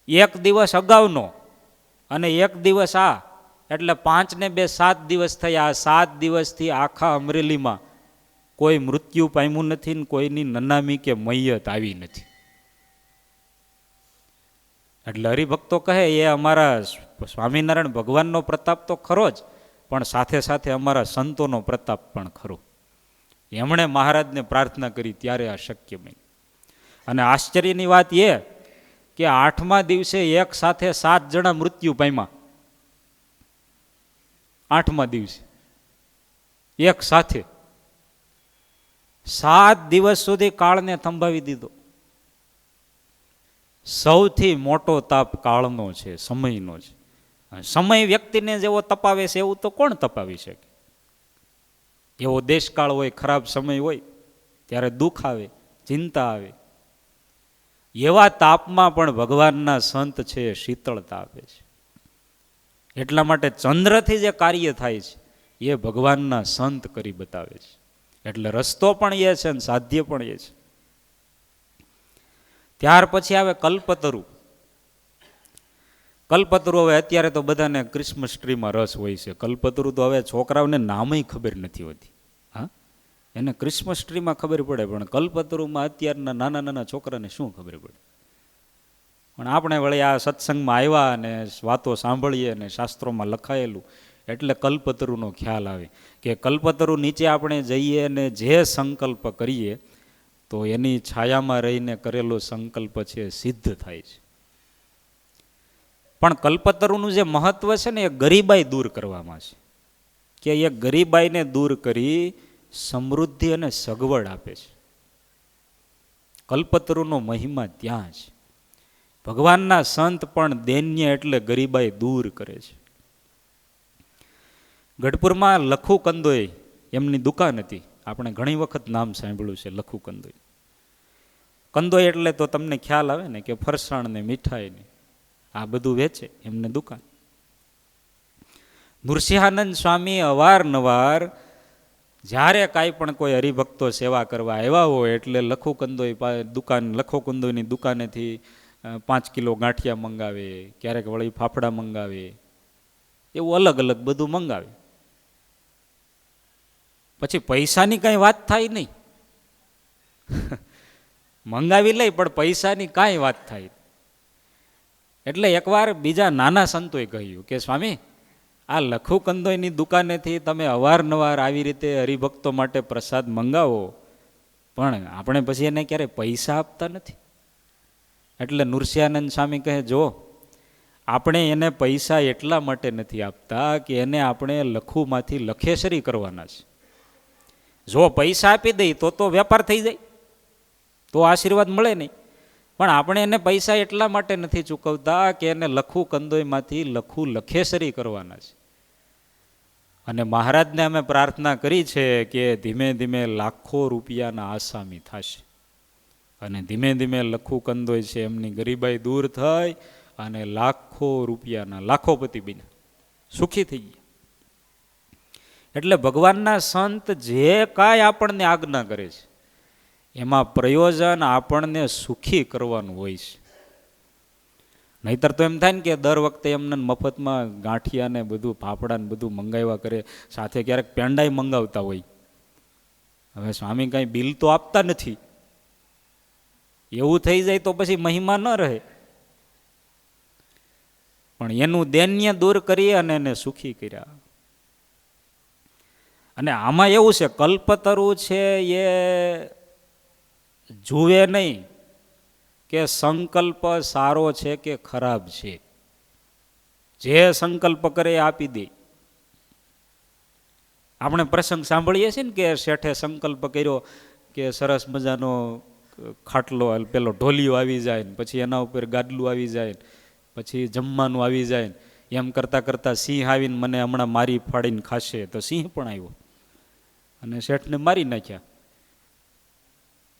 એક દિવસ અગાઉનો અને એક દિવસ આ, એટલે 5 ને 2 7 દિવસ થયા. 7 દિવસથી આખા અમરેલીમાં કોઈ મૃત્યુ પામ્યું નથી ને કોઈની નનામી કે મૈયત આવી નથી. એટલે હરિભક્તો કહે, એ અમારા સ્વામિનારાયણ ભગવાનનો પ્રતાપ તો ખરો જ, પણ સાથે સાથે અમારા સંતોનો પ્રતાપ પણ ખરો. એમણે મહારાજને પ્રાર્થના કરી ત્યારે આ શક્ય બન્યું. અને આશ્ચર્યની વાત એ કે 8મા દિવસે એક સાથે 7 જણા મૃત્યુ પામ્યા. 8મા દિવસે એક સાથે 7 દિવસ સુધી કાળને થંભાવી દીધો. સૌથી મોટો તાપ કાળનો છે, સમયનો છે. સમય વ્યક્તિને જેવો તપાવે છે એવું તો કોણ તપાવી શકે? એવો દેશકાળ હોય, ખરાબ સમય હોય ત્યારે દુઃખ આવે, ચિંતા આવે. એવા તાપમાં પણ ભગવાનના સંત છે શીતળતા આપે છે. એટલા માટે ચંદ્રથી જે કાર્ય થાય છે એ ભગવાનના સંત કરી બતાવે છે. એટલે રસ્તો પણ એ છે અને સાધ્ય પણ એ છે. ત્યાર પછી આવે કલ્પતરુ. કલ્પતરુ હવે અત્યારે તો બધાને ક્રિસમસ ટ્રીમાં રસ હોય છે. કલ્પતરુ તો હવે છોકરાઓને નામય ખબર નથી હોતી. હા, એને ક્રિસમસ ટ્રીમાં ખબર પડે, પણ કલ્પતરુમાં અત્યારના નાના નાના છોકરાને શું ખબર પડે? પણ આપણે વળી આ સત્સંગમાં આવ્યા અને વાતો સાંભળીએ અને શાસ્ત્રોમાં લખાયેલું એટલે કલ્પતરુનો ખ્યાલ આવે કે કલ્પતરુ નીચે આપણે જઈએ અને જે સંકલ્પ કરીએ તો એની છાયામાં રહીને કરેલો સંકલ્પ છે સિદ્ધ થાય છે. પણ કલ્પતરુનું જે મહત્વ છે ને એ ગરીબાઈ દૂર કરવામાં છે, કે એ ગરીબાઈને દૂર કરી સમૃદ્ધિ અને સગવડ આપે છે. કલ્પતરુનો મહિમા ત્યાં છે. ભગવાનના સંત પણ દૈન્ય એટલે ગરીબાઈ દૂર કરે છે. ગઢપુરમાં લખુ કંદોઈ એમની દુકાન હતી. આપણે ઘણી વખત નામ સાંભળ્યું છે લખુ કંદોઈ. કંદોઈ એટલે તો તમને ખ્યાલ આવે ને કે ફરસાણ ને મીઠાઈ ને આ બધું વેચે, એમને દુકાન. નૃસિંહાનંદ સ્વામી અવારનવાર જ્યારે કાંઈ પણ કોઈ હરિભક્તો સેવા કરવા આવ્યા હોય એટલે લખુ કંદોઈ દુકાન, લખો કંદોઈની દુકાનેથી 5 કિલો ગાંઠિયા મંગાવે, ક્યારેક વળી ફાફડા મંગાવે, એવું અલગ અલગ બધું મંગાવે. પછી પૈસાની કાંઈ વાત થાય નહીં. મંગાવી લઈ પણ પૈસાની કાંઈ વાત થાય. એટલે એકવાર બીજા નાના સંતોએ કહ્યું કે સ્વામી, આ લખુ કંદોઈની દુકાનેથી તમે અવારનવાર આવી રીતે હરિભક્તો માટે પ્રસાદ મંગાવો, પણ આપણે પછી એને ક્યારેય પૈસા આપતા નથી. એટલે નૃસિંહાનંદ સ્વામી કહે, જો આપણે એને પૈસા એટલા માટે નથી આપતા કે એને આપણે લખુમાંથી લખેસરી કરવાના છે. જો પૈસા આપી દઈ તો વેપાર થઈ જાય, તો આશીર્વાદ મળે નહીં. પણ આપણે એને પૈસા એટલા માટે નથી ચૂકવતા કે એને લખુ કંદોઈમાંથી લખેસરી કરવાના છે. અને મહારાજને અમે પ્રાર્થના કરી છે કે ધીમે ધીમે લાખો રૂપિયાના આસામી થશે, અને ધીમે ધીમે લખુ કંદોઈ છે એમની ગરીબાઈ દૂર થઈ અને લાખો રૂપિયાના લાખોપતિ બન્યા, સુખી થઈ ગયા. એટલે ભગવાનના સંત જે કાંઈ આપણને આજ્ઞા કરે છે એમાં પ્રયોજન આપણને સુખી કરવાનું હોય છે. નહીતર તો એમ થાય ને કે દર વખતે એમને મફતમાં ગાંઠિયા ને બધું ફાફડા ને બધું મંગાવ્યા કરે, સાથે ક્યારેક પેંડાય મંગાવતા હોય. હવે સ્વામી કાંઈ બિલ તો આપતા નથી, એવું થઈ જાય તો પછી મહિમા ન રહે. પણ એનું દૈન્ય દૂર કરી અને એને સુખી કર્યા. અને આમાં એવું છે, કલ્પતરુ છે એ જુએ નહીં કે સંકલ્પ સારો છે કે ખરાબ છે. જે સંકલ્પ કરે એ આપી દે. આપણે પ્રસંગ સાંભળીએ છીએ ને કે શેઠે સંકલ્પ કર્યો કે સરસ મજાનો ખાટલો, પેલો ઢોલિયો આવી જાય ને પછી એના ઉપર ગાદલું આવી જાય ને પછી જમવાનું આવી જાય ને એમ કરતાં કરતાં સિંહ આવીને મને હમણાં મારી ફાડીને ખાશે, તો સિંહ પણ આવ્યો અને શેઠને મારી નાખ્યા.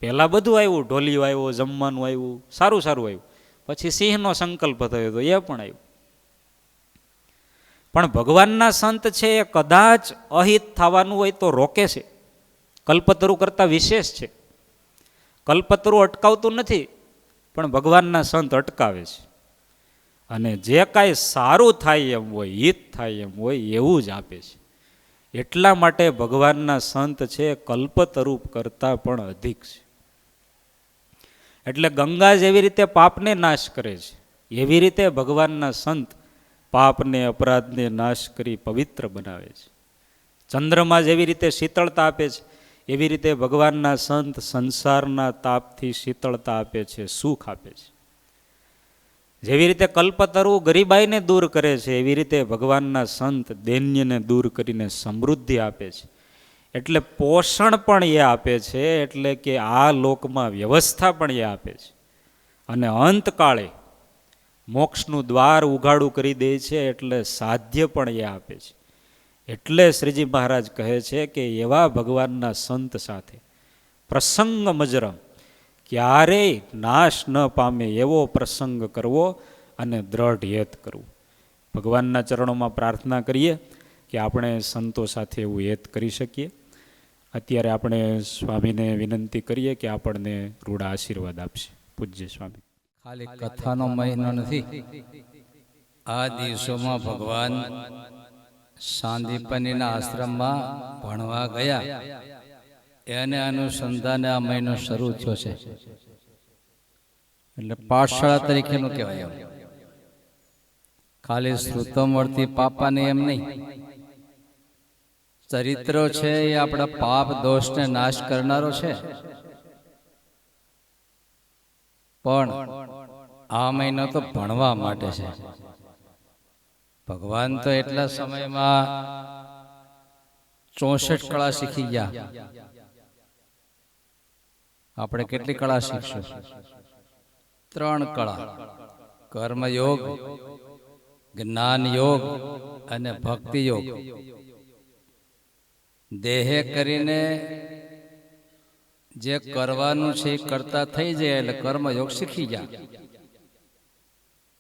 પહેલાં બધું આવ્યું, ઢોલિયું આવ્યું, જમવાનું આવ્યું, સારું સારું આવ્યું, પછી સિંહનો સંકલ્પ થયો તો એ પણ આવ્યું. પણ ભગવાનના સંત છે એ કદાચ અહિત થવાનું હોય તો રોકે છે. કલ્પતરુ કરતાં વિશેષ છે. કલ્પતરુ અટકાવતું નથી, પણ ભગવાનના સંત અટકાવે છે. અને જે કાંઈ સારું થાય એમ હોય, હિત થાય એમ હોય એવું જ આપે છે. એટલા માટે ભગવાનના સંત છે કલ્પતરુ કરતાં પણ અધિક છે. એટલે ગંગા જેવી રીતે પાપને નાશ કરે છે, એવી રીતે ભગવાનના સંત પાપને, અપરાધને નાશ કરી પવિત્ર બનાવે છે. ચંદ્રમાં જેવી રીતે શીતળતા આપે છે, એવી રીતે ભગવાનના સંત સંસારના તાપથી શીતળતા આપે છે, સુખ આપે છે. જેવી રીતે કલ્પતરુ ગરીબાઈને દૂર કરે છે, એવી રીતે ભગવાનના સંત દૈન્યને દૂર કરીને સમૃદ્ધિ આપે છે. એટલે પોષણ પણ એ આપે છે, એટલે કે આ લોકમાં વ્યવસ્થા પણ એ આપે છે. અને અંતકાળે મોક્ષનું દ્વાર ઉઘાડું કરી દે છે, એટલે સાધ્ય પણ એ આપે છે. એટલે શ્રીજી મહારાજ કહે છે કે એવા ભગવાનના સંત સાથે પ્રસંગ મજરમ, ક્યારેય નાશ ન પામે એવો પ્રસંગ કરવો અને દ્રઢ હેત કરવું. ભગવાનના ચરણોમાં પ્રાર્થના કરીએ કે આપણે સંતો સાથે એવું હેત કરી શકીએ. અત્યારે આપણે સ્વામીને વિનંતી કરીએ કે આપણને રૂડા આશીર્વાદ આપશે. પૂજ્ય સ્વામી. ખાલી કથાનો મહિનો નથી, આ દિવસોમાં ભગવાન સાંદીપનીના આશ્રમમાં ભણવા ગયા, એને અનુસંધાને આ મહિનો શરૂ થયો છે. એટલે પાઠશાળા તરીકેનું કહેવાય. ખાલી શ્રુતોમૂર્તિ પાપાને એમ નહીં, ચરિત્રો છે એ આપણા પાપ દોષને નાશ કરનારો છે. પણ આ મહિનો તો ભણવા માટે છે. ભગવાન તો એટલા સમયમાં 64 કળા શીખી ગયા. આપણે કેટલી કળા શીખશું? 3 કળા: કર્મયોગ, જ્ઞાન યોગ અને ભક્તિ યોગ. દેહે કરીને જે કરવાનું છે એ કરતા થઈ જાય એટલે કર્મયોગ શીખી ગયા.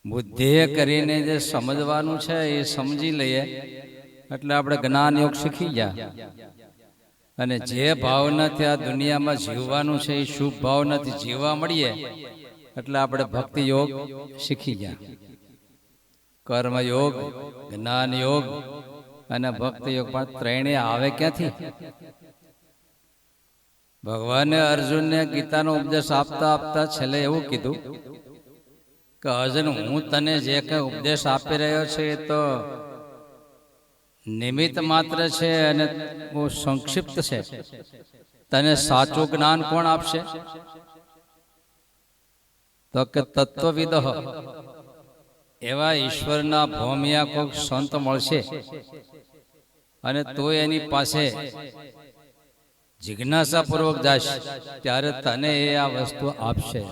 બુદ્ધિએ કરીને જે સમજવાનું છે એ સમજી લઈએ એટલે આપણે જ્ઞાન યોગ શીખી ગયા. અને જે ભાવનાથી આ દુનિયામાં જીવવાનું છે એ શુભ ભાવનાથી જીવવા મળીએ એટલે આપણે ભક્તિ યોગ શીખી ગયા. કર્મયોગ, જ્ઞાન યોગ અને ભક્તિ યોગ પણ ત્રણેય આવે ક્યાંથી? ભગવાને અર્જુનને ગીતાનો ઉપદેશ આપતા આપતા છેલ્લે એવું કીધું કે અર્જુન, હું તને જે કંઈ ઉપદેશ આપી રહ્યો છે એ તો નિમિત્ત માત્ર છે અને બહુ સંક્ષિપ્ત છે. તને સાચું જ્ઞાન કોણ આપશે? તો કે તત્વવિદ, એવા ઈશ્વરના ભોમિયા કોઈક સંત મળશે અને તું એની પાસે જિજ્ઞાસાપૂર્વક જાશ ત્યારે તને એ આ વસ્તુ આપશે.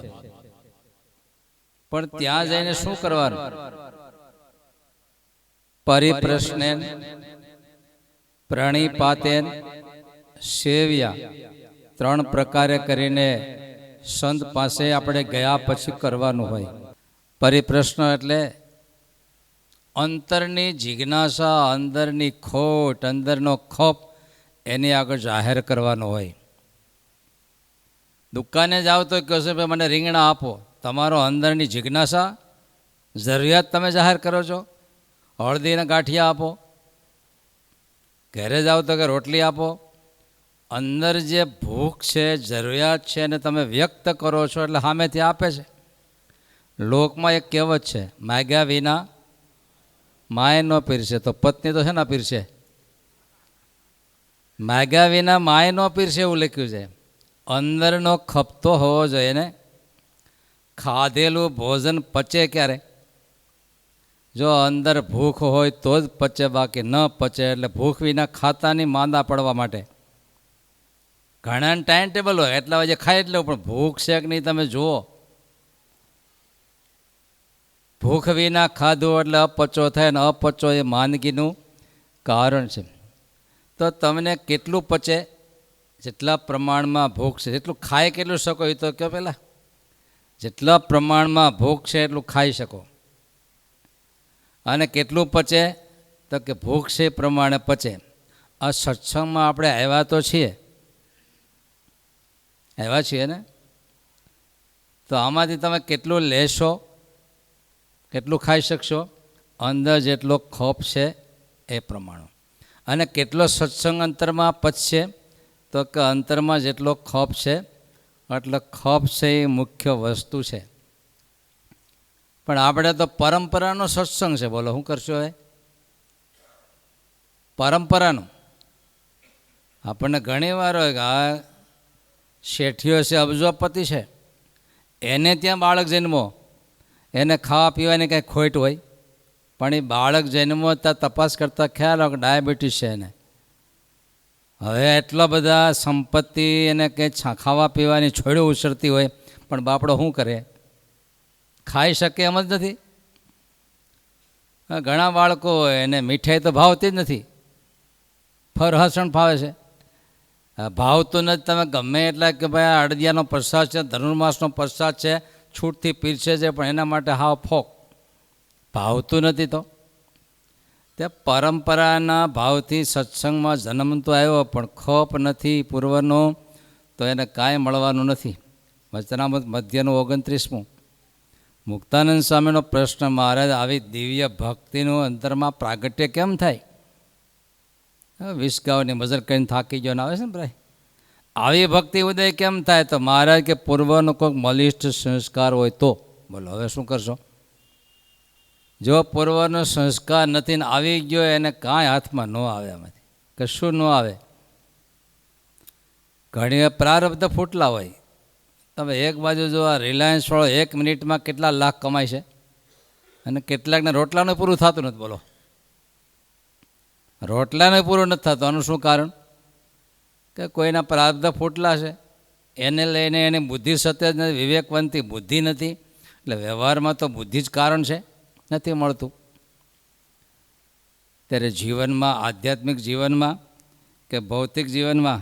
પણ ત્યાં જઈને શું કરવાનું? પરિપ્રશ્નેન પ્રણિપાતેન સેવ્યા, 3 પ્રકારે કરીને સંત પાસે આપણે ગયા પછી કરવાનું હોય. પરિપ્રશ્ન એટલે અંતરની જિજ્ઞાસા, અંદરની ખોટ, અંદરનો ખપ એની આગળ જાહેર કરવાનો હોય. દુકાને જાઓ તો કહેશે ભાઈ મને રીંગણા આપો. તમારો અંદરની જિજ્ઞાસા, જરૂરિયાત તમે જાહેર કરો છો. હળદીના ગાંઠિયા આપો. ઘરે જાઓ તો કે રોટલી આપો. અંદર જે ભૂખ છે, જરૂરિયાત છે એને તમે વ્યક્ત કરો છો એટલે સામેથી આપે છે. લોકમાં એક કહેવત છે, માગ્યા વિના માય ન પીરશે. તો પત્ની તો છે ને પીરશે. માગ્યા વિના માય ન પીરશે એવું લખ્યું છે. અંદરનો ખપતો હોવો જોઈએ ને. ખાધેલું ભોજન પચે ક્યારે? જો અંદર ભૂખ હોય તો જ પચે, બાકી ન પચે. એટલે ભૂખ વિના ખાતાની માંદા પડવા માટે ઘણાને ટાઈમ ટેબલ હોય, એટલા વાગે ખાઈ જ લેવું, પણ ભૂખ છે કે નહીં તમે જુઓ. ભૂખ વિના ખાધું એટલે અપચો થાય, ને અપચો એ માંદગીનું કારણ છે. તો તમને કેટલું પચે? જેટલા પ્રમાણમાં ભૂખ છે જેટલું ખાઈ કેટલું શકો એ તો કહો પહેલાં. જેટલા પ્રમાણમાં ભૂખ છે એટલું ખાઈ શકો. અને કેટલું પચે? તો કે ભૂખ છે એ પ્રમાણે પચે. આ સત્સંગમાં આપણે આવ્યા તો છીએ, આવ્યા છીએ ને, તો આમાંથી તમે કેટલું લેશો, કેટલું ખાઈ શકશો? અંદર જેટલો ખોફ છે એ પ્રમાણે. અને કેટલો સત્સંગ અંતરમાં પચશે? તો કે અંતરમાં જેટલો ખોફ છે એટલે ખોફ છે એ મુખ્ય વસ્તુ છે. પણ આપણે તો પરંપરાનો સત્સંગ છે. બોલો શું કરશો હવે? પરંપરાનું. આપણને ઘણી વાર હોય કે આ શેઠીઓ છે, અબજોપતિ છે, એને ત્યાં બાળક જન્મો, એને ખાવા પીવાની કાંઈ ખોટ હોય, પણ એ બાળક જન્મો ત્યાં તપાસ કરતાં ખ્યાલ આવે કે ડાયાબિટીસ છે એને. હવે એટલા બધા સંપત્તિ એને કંઈ ખાવા પીવાની છોડ્યો ઉછળતી હોય, પણ બાપડો શું કરે? ખાઈ શકે એમ જ નથી. ઘણા બાળકો હોય એને મીઠાઈ તો ભાવતી જ નથી, ફરહસણ ભાવે છે. ભાવતું નથી. તમે ગમે એટલા કે ભાઈ આ અડદિયાનો પ્રસાદ છે, ધનુર્માસનો પ્રસાદ છે, છૂટથી પીરસે છે, પણ એના માટે હાવ ફોક, ભાવતું નથી. તો તે પરંપરાના ભાવથી સત્સંગમાં જન્મ તો આવ્યો, પણ ખોપ નથી પૂર્વનો, તો એને કાંઈ મળવાનું નથી. વચનામૃત મધ્યનું 29મું મુક્તાનંદ સ્વામીનો પ્રશ્ન, મહારાજ આવી દિવ્ય ભક્તિનું અંતરમાં પ્રાગટ્ય કેમ થાય? વિસગાવની મજર કરીને થાકી ગયો ને આવે છે ને ભાઈ, આવી ભક્તિ ઉદય કેમ થાય? તો મહારાજ કે પૂર્વનો કોઈક મલિષ્ઠ સંસ્કાર હોય તો. બોલો હવે શું કરશો? જો પૂર્વનો સંસ્કાર નથી ને આવી ગયો એને કાંઈ હાથમાં ન આવે, આમાંથી કશું ન આવે. ઘણી પ્રારબ્ધ ફૂટલા હોય. તમે એક બાજુ જો આ રિલાયન્સવાળો 1 મિનિટમાં કેટલા લાખ કમાય છે અને કેટલાકને રોટલાનું પૂરું થતું નથી. બોલો, રોટલાને પૂરું નથી થતું. આનું શું કારણ? કે કોઈના પ્રારબ્ધ ફૂટલા છે, એને લઈને એની બુદ્ધિ સત્ય જ નથી, વિવેકવંતી બુદ્ધિ નથી. એટલે વ્યવહારમાં તો બુદ્ધિ જ કારણ છે, નથી મળતું. ત્યારે જીવનમાં, આધ્યાત્મિક જીવનમાં કે ભૌતિક જીવનમાં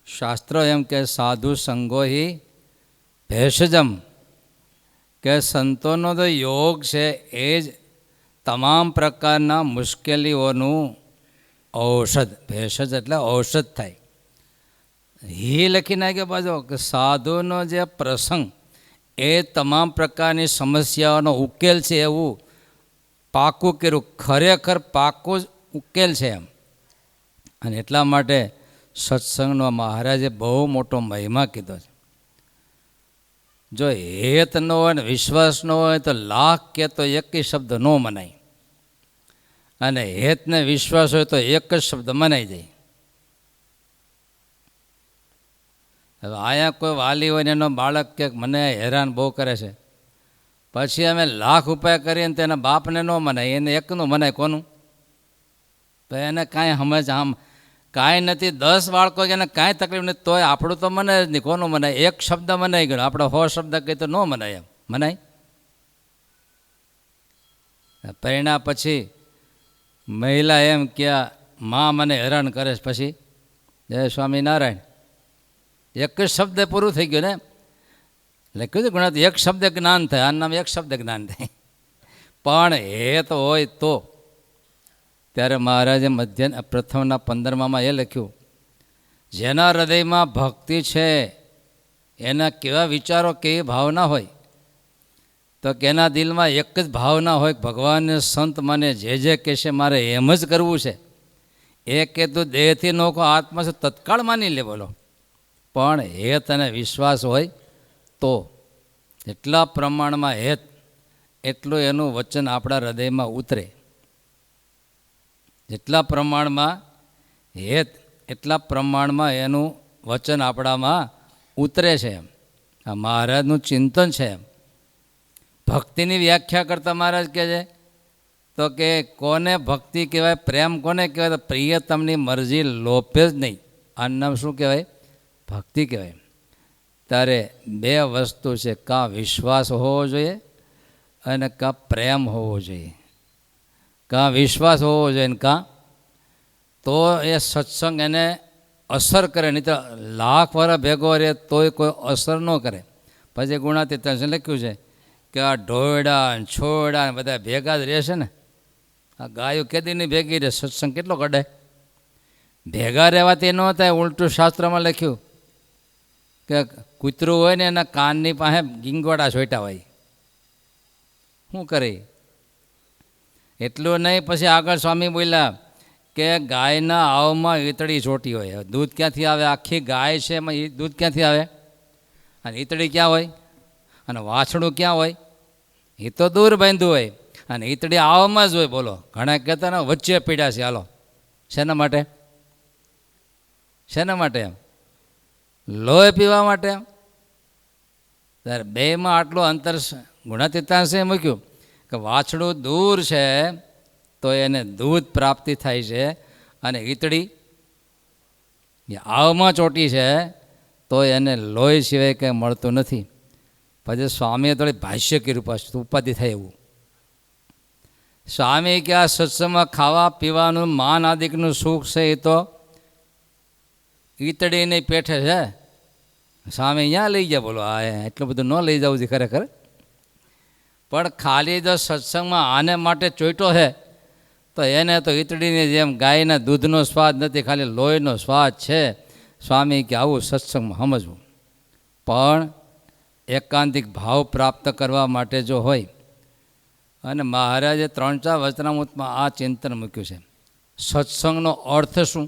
શાસ્ત્રો એમ કે સાધુ સંગોહી ભેષજમ, કે સંતોનો તો યોગ છે એ જ તમામ પ્રકારના મુશ્કેલીઓનું ઔષધ. ભેષજ એટલે ઔષધ થાય. હી લખી નાખ્યો બાજુ કે સાધુનો જે પ્રસંગ એ તમામ પ્રકારની સમસ્યાઓનો ઉકેલ છે, એવું પાકું કર્યું. ખરેખર પાકું જ ઉકેલ છે એમ. અને એટલા માટે સત્સંગનો મહારાજે બહુ મોટો મહિમા કીધો છે. જો હેત ન હોય ને વિશ્વાસ ન હોય તો લાખ કે તો એક શબ્દ ન મનાય, અને હેતને વિશ્વાસ હોય તો એક જ શબ્દ મનાઈ જાય. હવે અહીંયા કોઈ વાલી હોય ને એનો બાળક કે મને હેરાન બહુ કરે છે, પછી અમે લાખ ઉપાય કરીએ ને તો એના બાપને ન મનાય, એને એકનું મનાય. કોનું? તો એને કાંઈ સમજ આમ કાંઈ નથી. 10 બાળકો એને કાંઈ તકલીફ નથી, તોય આપણું તો મને જ નહીં. કોનું મનાય? એક શબ્દ મનાઈ ગયો. આપણે 100 શબ્દ કહી તો ન મનાય. એમ મનાય. પરિણામ પછી મહિલા એમ કે માં મને હેરાન કરે છે, પછી જય સ્વામિનારાયણ એક જ શબ્દ પૂરું થઈ ગયું ને. એટલે કીધું ગુણાત એક શબ્દ જ્ઞાન થાય, આનું નામ એક શબ્દ જ્ઞાન થાય. પણ હેત હોય તો. ત્યારે મહારાજે પ્રથમના 15માં એ લખ્યું, જેના હૃદયમાં ભક્તિ છે એના કેવા વિચારો, કેવી ભાવના હોય? તો કે એના દિલમાં એક જ ભાવના હોય, ભગવાનને સંત મને જે કહેશે મારે એમ જ કરવું છે. એ કે તું દેહથી નોખો આત્મા છે તત્કાળ માની લે. બોલો, પણ હેત અને વિશ્વાસ હોય તો. એટલા પ્રમાણમાં હેત એટલું એનું વચન આપણા હૃદયમાં ઉતરે. જેટલા પ્રમાણમાં હેત એટલા પ્રમાણમાં એનું વચન આપણામાં ઉતરે છે. એમ આ મહારાજનું ચિંતન છે. એમ ભક્તિની વ્યાખ્યા કરતા મહારાજ કહે છે તો કે કોને ભક્તિ કહેવાય, પ્રેમ કોને કહેવાય? તો પ્રિયતમની મરજી લોપે જ નહીં. આનું નામ શું કહેવાય? ભક્તિ કહેવાય. ત્યારે 2 વસ્તુ છે, કાં વિશ્વાસ હોવો જોઈએ અને કાં પ્રેમ હોવો જોઈએ. કાં વિશ્વાસ હોવો જોઈએ ને કાં તો એ સત્સંગ એને અસર કરે. નહીં તો લાખ વર્ષ ભેગો રહે તોય કોઈ અસર ન કરે. પછી ગુણાતીતાંશે લખ્યું છે કે આ ઢોયડા છોયડા બધા ભેગા જ રહેશે ને. આ ગાયો કેદીની ભેગી રહે, સત્સંગ કેટલો કઢે. ભેગા રહેવાથી ન થાય. ઉલટું શાસ્ત્રમાં લખ્યું કે કૂતરું હોય ને એના કાનની પાસે ગીંગોડા છોટ્યા હોય. શું કરે? એટલું નહીં. પછી આગળ સ્વામી બોલ્યા કે ગાયના આવમાં ઈતળી ચોટી હોય. દૂધ ક્યાંથી આવે? આખી ગાય છે એમાં દૂધ ક્યાંથી આવે? અને ઈતળી ક્યાં હોય? અને વાછડું ક્યાં હોય? એ તો દૂર બાંધ્યું હોય અને ઈતળી આવમાં જ હોય. બોલો, ઘણા કહેતા ને વચ્ચે પીડ્યા છે. હાલો, શેના માટે? શેના માટે? એમ લોહી પીવા માટે. ત્યારે 2માં આટલું અંતર ગુણાતીતાંશે મૂક્યું કે વાછડું દૂર છે તો એને દૂધ પ્રાપ્તિ થાય છે, અને ઈતળી આવમાં ચોટી છે તો એને લોહી સિવાય કંઈ મળતું નથી. પછી સ્વામીએ થોડી ભાષ્ય કર્યું, પાછું ઉપાધિ થાય એવું. સ્વામી કે આ સત્સંગમાં ખાવા પીવાનું માન આદિકનું સુખ છે એ તો ઈતળીને પેઠે છે. સ્વામી અહીંયા લઈ ગયા. બોલો, આ એટલું બધું ન લઈ જવું છે ખરેખર. પણ ખાલી જો સત્સંગમાં આને માટે ચોઈટો છે તો એને તો ઈતળીની જેમ ગાયના દૂધનો સ્વાદ નથી, ખાલી લોહીનો સ્વાદ છે. સ્વામી કે આવું સત્સંગમાં સમજવું. પણ એકાંતિક ભાવ પ્રાપ્ત કરવા માટે જો હોય, અને મહારાજે 3-4 વચનામૃતમાં આ ચિંતન મૂક્યું છે. સત્સંગનો અર્થ શું?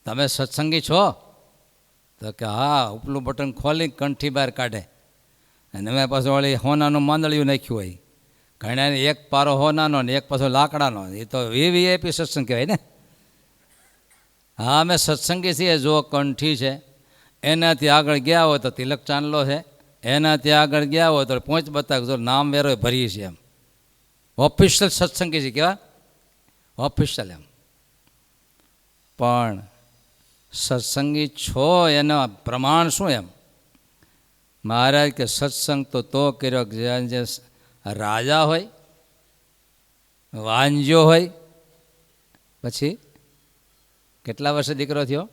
તમે સત્સંગી છો? તો કે હા, ઉપલું બટન ખોલી કંઠી બહાર કાઢે, અને મેં પાછું વળી હોનાનું માંદળિયું નાખ્યું હોય. ઘણા એક પારો હોનાનો ને એક પાછો લાકડાનો, એ તો વીવીઆઈપી સત્સંગ કહેવાય ને. હા, અમે સત્સંગી છીએ. જો કંઠી છે, એનાથી આગળ ગયા હોય તો તિલક ચાંદલો છે, એનાથી આગળ ગયા હોય તો પહોંચ બતાવ, જો નામ વેરો ભરીએ છીએ. એમ ઓફિશિયલ સત્સંગી છે, કેવા ઓફિશિયલ એમ. પણ સત્સંગી છો એના પ્રમાણ શું? એમ મહારાજ કે સત્સંગ તો કર્યો જે રાજા હોય, વાંજ્યો હોય, પછી કેટલા વર્ષે દીકરો થયો?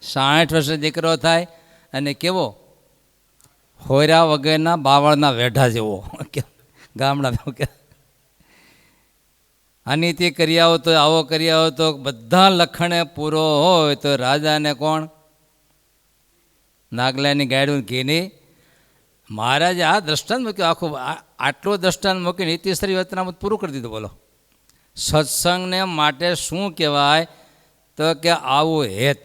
60 વર્ષે દીકરો થાય, અને કેવો? હોયરા વગરના બાવળના વેઢા જેવો, ગામડા કે અનીતિ કરી આવો તો આવો કરી આવો તો બધા લખણે પૂરો હોય તો રાજાને કોણ? નાગલાની ગાયડું ઘીની. મહારાજે આ દ્રષ્ટાંત મૂક્યું, આખું આટલું દ્રષ્ટાંત મૂકીને ઇતિશ્રી વચનામૃત પૂરું કરી દીધું. બોલો, સત્સંગને માટે શું કહેવાય? તો કે આવું હેત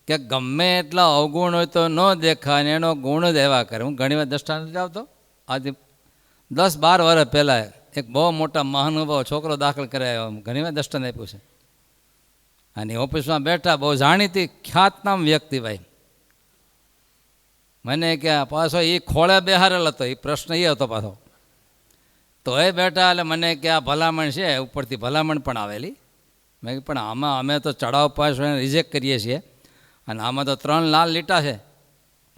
કે ગમે એટલા અવગુણ હોય તો ન દેખાય ને એનો ગુણ જ એવા કરે. હું ઘણી વાર દ્રષ્ટાંત આવતો, આજે 10-12 વર્ષ પહેલાં એક બહુ મોટા મહાનુભાવ છોકરો દાખલ કરાયો, ઘણી વાર દ્રષ્ટાંત આપ્યું છે. અને ઓફિસમાં બેઠા, બહુ જાણીતી ખ્યાતનામ વ્યક્તિ ભાઈ, મને કે પાછો એ ખોળે બેહારેલ હતો, એ પ્રશ્ન એ હતો પાછો. તો એ બેઠા એટલે મને કે આ ભલામણ છે, ઉપરથી ભલામણ પણ આવેલી. મેં પણ આમાં અમે તો ચડાવ પાસ રિજેક્ટ કરીએ છીએ, અને આમાં તો 3 લાલ લીટા છે,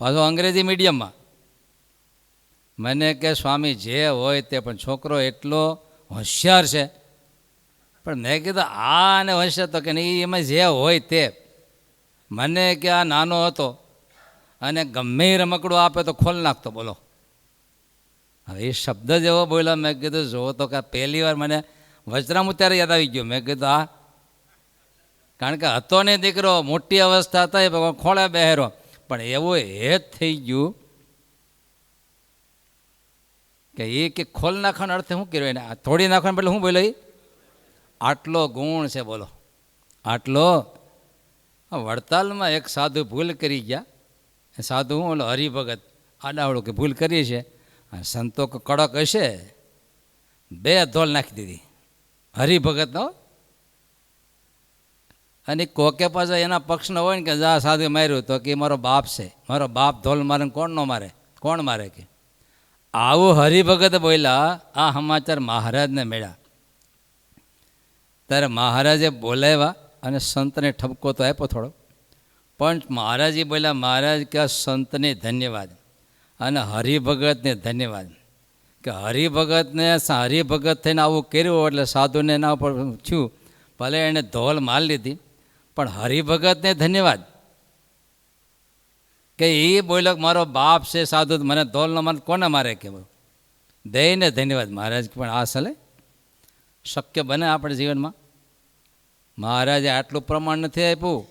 પાછો અંગ્રેજી મીડિયમમાં. મને કે સ્વામી જે હોય તે, પણ છોકરો એટલો હોશિયાર છે. પણ મેં કીધું આ અને હોશિયાર તો કે નહીં, એમાં જે હોય તે. મને કે આ નાનો હતો અને ગમે એ રમકડું આપે તો ખોલ નાખતો. બોલો, હવે એ શબ્દ જેવો બોલ્યો. મેં કીધું જો તો કે પહેલી વાર મને વચનામૃત ત્યારે યાદ આવી ગયું. મેં કીધું આ કારણ કે હતો ને દીકરો, મોટી અવસ્થા થઈ, ખોળે બેહેરો, પણ એવું હેત થઈ ગયું કે એ કે ખોલ નાખવાનો અર્થ શું કર્યો એને? થોડી નાખવાનું બદલે શું બોલ્યો? આટલો ગુણ છે. બોલો, આટલો. વડતાલમાં એક સાધુ ભૂલ કરી ગયા. સાધુ હું ઓલો હરિભગત આડાવડું કે ભૂલ કરી છે, સંતો કડક હશે, 2 ધોલ નાખી દીધી હરિભગતનો. અને કોકે પાછા એના પક્ષનો હોય ને કે જા સાધુ માર્યું, તો કે મારો બાપ છે, મારો બાપ ધોલ મારે, કોણ ન મારે? કોણ મારે? કે આવું હરિભગત બોલ્યા. આ સમાચાર મહારાજને મળ્યા. ત્યારે મહારાજે બોલાવ્યા અને સંતને ઠપકો તો આપ્યો થોડો, પણ મહારાજે બોલ્યા, મહારાજ કે સંતને ધન્યવાદ અને હરિભગતને ધન્યવાદ. કે હરિભગત થઈને આવું કર્યું એટલે સાધુને એના ઉપર થયું, ભલે એણે ધોલ માર લીધી, પણ હરિભગતને ધન્યવાદ. કે એ બોલ્યો મારો બાપ છે સાધુ, મને ધોલ ન મારે, કોને મારે? કે દઈને ધન્યવાદ. મહારાજ પણ આ સલે શક્ય બને આપણે જીવનમાં? મહારાજે આટલું પ્રમાણ નથી આપ્યું.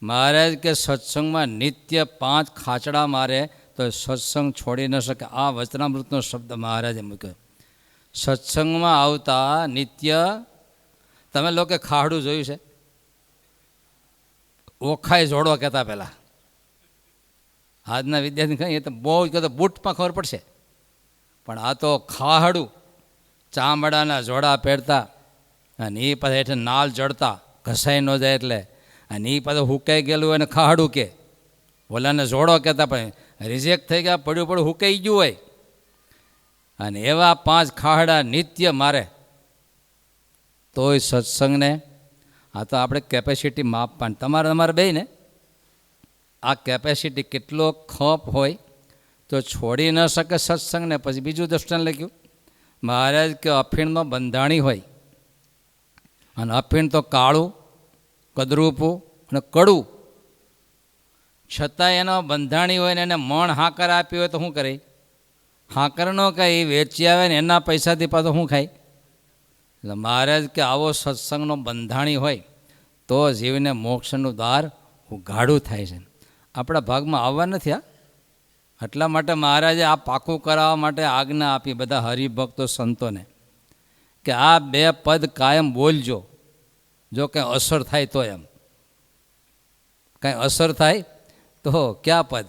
મહારાજ કે સત્સંગમાં નિત્ય 5 ખાચડા મારે તો સત્સંગ છોડી ન શકે. આ વચનામૃતનો શબ્દ મહારાજે મૂક્યો. સત્સંગમાં આવતા નિત્ય, તમે લોકો ખાહડું જોયું છે? ઓખાઈ જોડવા કહેતા પહેલાં. આજના વિદ્યાર્થી કહીએ તો બહુ કહેતો બૂટમાં ખબર પડશે, પણ આ તો ખાહડું ચામડાના જોડા પહેરતા, અને એ પાછા હેઠળ નાલ જડતા, ઘસાઈ ન જાય એટલે. અને એ પાછું હુકાઈ ગયેલું હોય ને ખાહડું કે, ઓલાને જોડો કહેતા, પણ રિજેક્ટ થઈ ગયા, પડ્યું હુકાઈ ગયું હોય. અને એવા 5 ખાહડા નિત્ય મારે તોય સત્સંગને. આ તો આપણે કેપેસિટી માપવાની, તમારે બે ને આ કેપેસિટી કેટલો ખપ હોય તો છોડી ન શકે સત્સંગને. પછી બીજું દ્રષ્ટાંત લખ્યું, મહારાજ કે અફીણમાં બંધાણી હોય, અને અફીણ તો કાળું, કદરૂપું અને કડું, છતાં એનો બંધાણી હોય ને એને મણ હાકર આપી હોય તો શું કરે? હાકર ન ખાય, એ વેચી આવે ને એના પૈસાથી પાછો શું ખાય? એટલે મહારાજ કે આવો સત્સંગનો બંધાણી હોય તો જીવને મોક્ષનું દ્વાર ઉઘાડું થાય છે. આપણા ભાગમાં આવવા નથી આ. એટલા માટે મહારાજે આ પાકું કરાવવા માટે આજ્ઞા આપી બધા હરિભક્તો સંતોને કે આ 2 પદ કાયમ બોલજો, જો કંઈ અસર થાય તો. એમ કાંઈ અસર થાય તો ક્યાં પદ?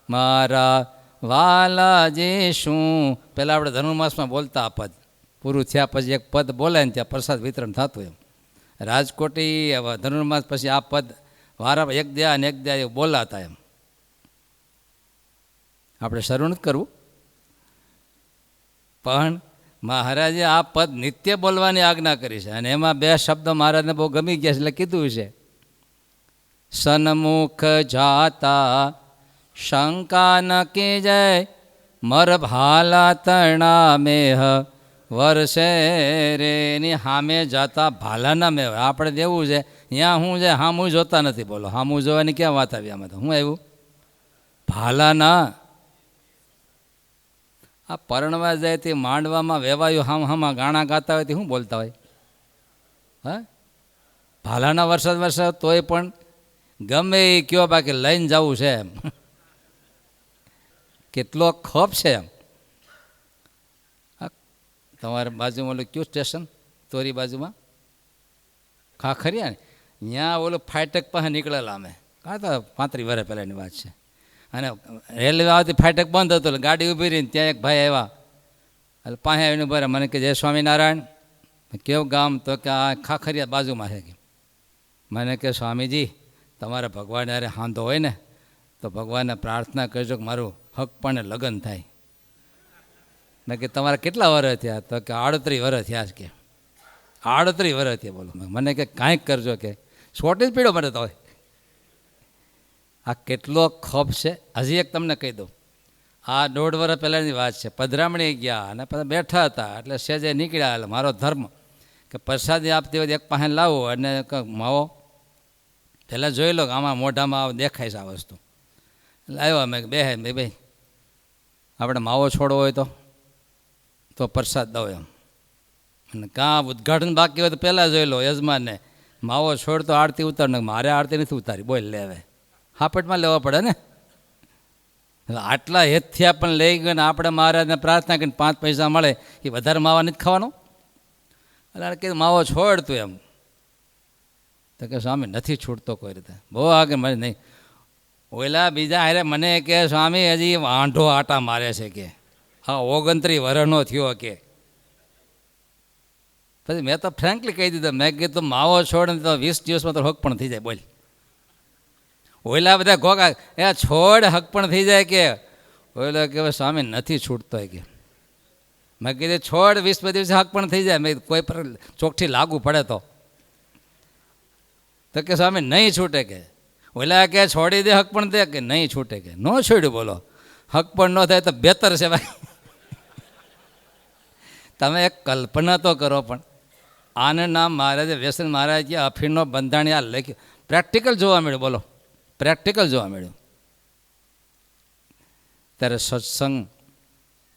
મારા વાલાજી શું, પહેલાં આપણે ધનુર્માસમાં બોલતા આ પદ, પૂરું થયા પછી એક પદ બોલે ને ત્યાં પ્રસાદ વિતરણ થતું. એમ રાજકોટી ધનુર્માસ પછી આ પદ વારા એક દયા અને એક દયા એવું બોલાતા. એમ આપણે શરૂ નથી કરવું, પણ મહારાજે આ પદ નિત્ય બોલવાની આજ્ઞા કરી છે. અને એમાં 2 શબ્દ મહારાજને બહુ ગમી ગયા છે એટલે કીધું છે. સન્મુખ જાતા શંકા ન કે જય, મર ભાલા તણા મેહ વર્ષે રે. એની સામે જાતા ભાલાના મેહ. આપણે દેવું છે ત્યાં શું છે, હામું જોતા નથી. બોલો, હામું જોવાની ક્યાં વાત આવી? આમાં તો શું આવ્યું? ભાલાના. આ પરણવા જાય તે માંડવામાં વેવાયું હામાં ગાણા ગાતા હોય તે શું બોલતા હોય? હા, ભાલાના વરસાદ તોય પણ ગમે એ કયો, બાકી લઈને જવું છે. એમ કેટલો ખપ છે. એમ તમારે બાજુમાં ઓલું કયું સ્ટેશન? તોરી બાજુમાં ખાખરિયા ને, ત્યાં ઓલું ફાટક પાસે નીકળેલા અમે. કાં તો 35 વર્ષ પહેલાંની વાત છે. અને રેલવે આવતી ફાટક બંધ હતો એટલે ગાડી ઊભી રહીને ત્યાં એક ભાઈ આવ્યા. એટલે પાસે આવીને ઉભા મને કે જય સ્વામિનારાયણ. કેવું ગામ? તો કે આ ખાખરિયા બાજુમાં છે. કે મને કે સ્વામીજી તમારા ભગવાન યારે હાંધો હોય ને તો ભગવાનને પ્રાર્થના કરજો કે મારું હક પણ લગ્ન થાય. મેં કે તમારા કેટલા વર્ષ થયા? તો કે 38 વર્ષ થયા છે. કે 38 વર્ષ થયા? બોલો. મને કે કાંઈક કરજો, કે શોર્ટેજ પીડો મને તો. આ કેટલો ખપ છે. હજી એક તમને કહી દઉં, આ 1.5 વર્ષ પહેલાંની વાત છે. પધરામણી ગયા અને પછી બેઠા હતા એટલે સેજે નીકળ્યા. એટલે મારો ધર્મ કે પ્રસાદી આપતી હોય એક પાસે લાવો અને માવો પહેલાં જોઈ લો કે આમાં મોઢામાં દેખાય છે આ વસ્તુ. એટલે આવ્યો અમે બે ભાઈ આપણે માવો છોડવો હોય તો પ્રસાદ દો. એમ અને કાં ઉદ્ઘાટન બાકી હોય તો પહેલાં જોઈ લો યજમાનને, માવો છોડ તો આરતી ઉતાર. મારે આરતી નથી ઉતારી, બોલ લે. હવે હાપટમાં લેવા પડે ને. આટલા હેથિયા પણ લઈ ગયો ને આપણે મહારાજને પ્રાર્થના કરીને 5 પૈસા મળે એ વધારે માવા નથી ખાવાનો. એટલે કીધું માવો છોડ તું. એમ તો કે સ્વામી નથી છૂટતો કોઈ રીતે. બહુ આગળ મને નહીં. ઓલા બીજા હારે મને કે સ્વામી હજી વાંઢો આટા મારે છે. કે હા 29 વર્ષનો થયો. કે પછી મેં તો ફ્રેન્કલી કહી દીધું, મેં કીધું માવો છોડ ને તો 20 દિવસમાં તો હક પણ થઈ જાય. બોલ. ઓલા બધા ઘોઘા એ છોડ હક પણ થઈ જાય. કે ઓલા કે સ્વામી નથી છૂટતો. કે મેં કીધું છોડ 20 દિવસે હક પણ થઈ જાય. મેં કોઈ પર ચોખ્ઠી લાગુ પડે તો કે સ્વામી નહીં છૂટે. કે ઓલા કે છોડી દે હક પણ દે. કે નહીં છૂટે. કે ન છોડ્યું. બોલો, હક પણ ન થાય તો બેતર છે ભાઈ. તમે એક કલ્પના તો કરો. પણ આને નામ મહારાજે વ્યસન મહારાજ અફીણનો બંધાણી આ લખ્યું. પ્રેક્ટિકલ જોવા મળ્યું. બોલો, પ્રેક્ટિકલ જોવા મળ્યું. ત્યારે સત્સંગ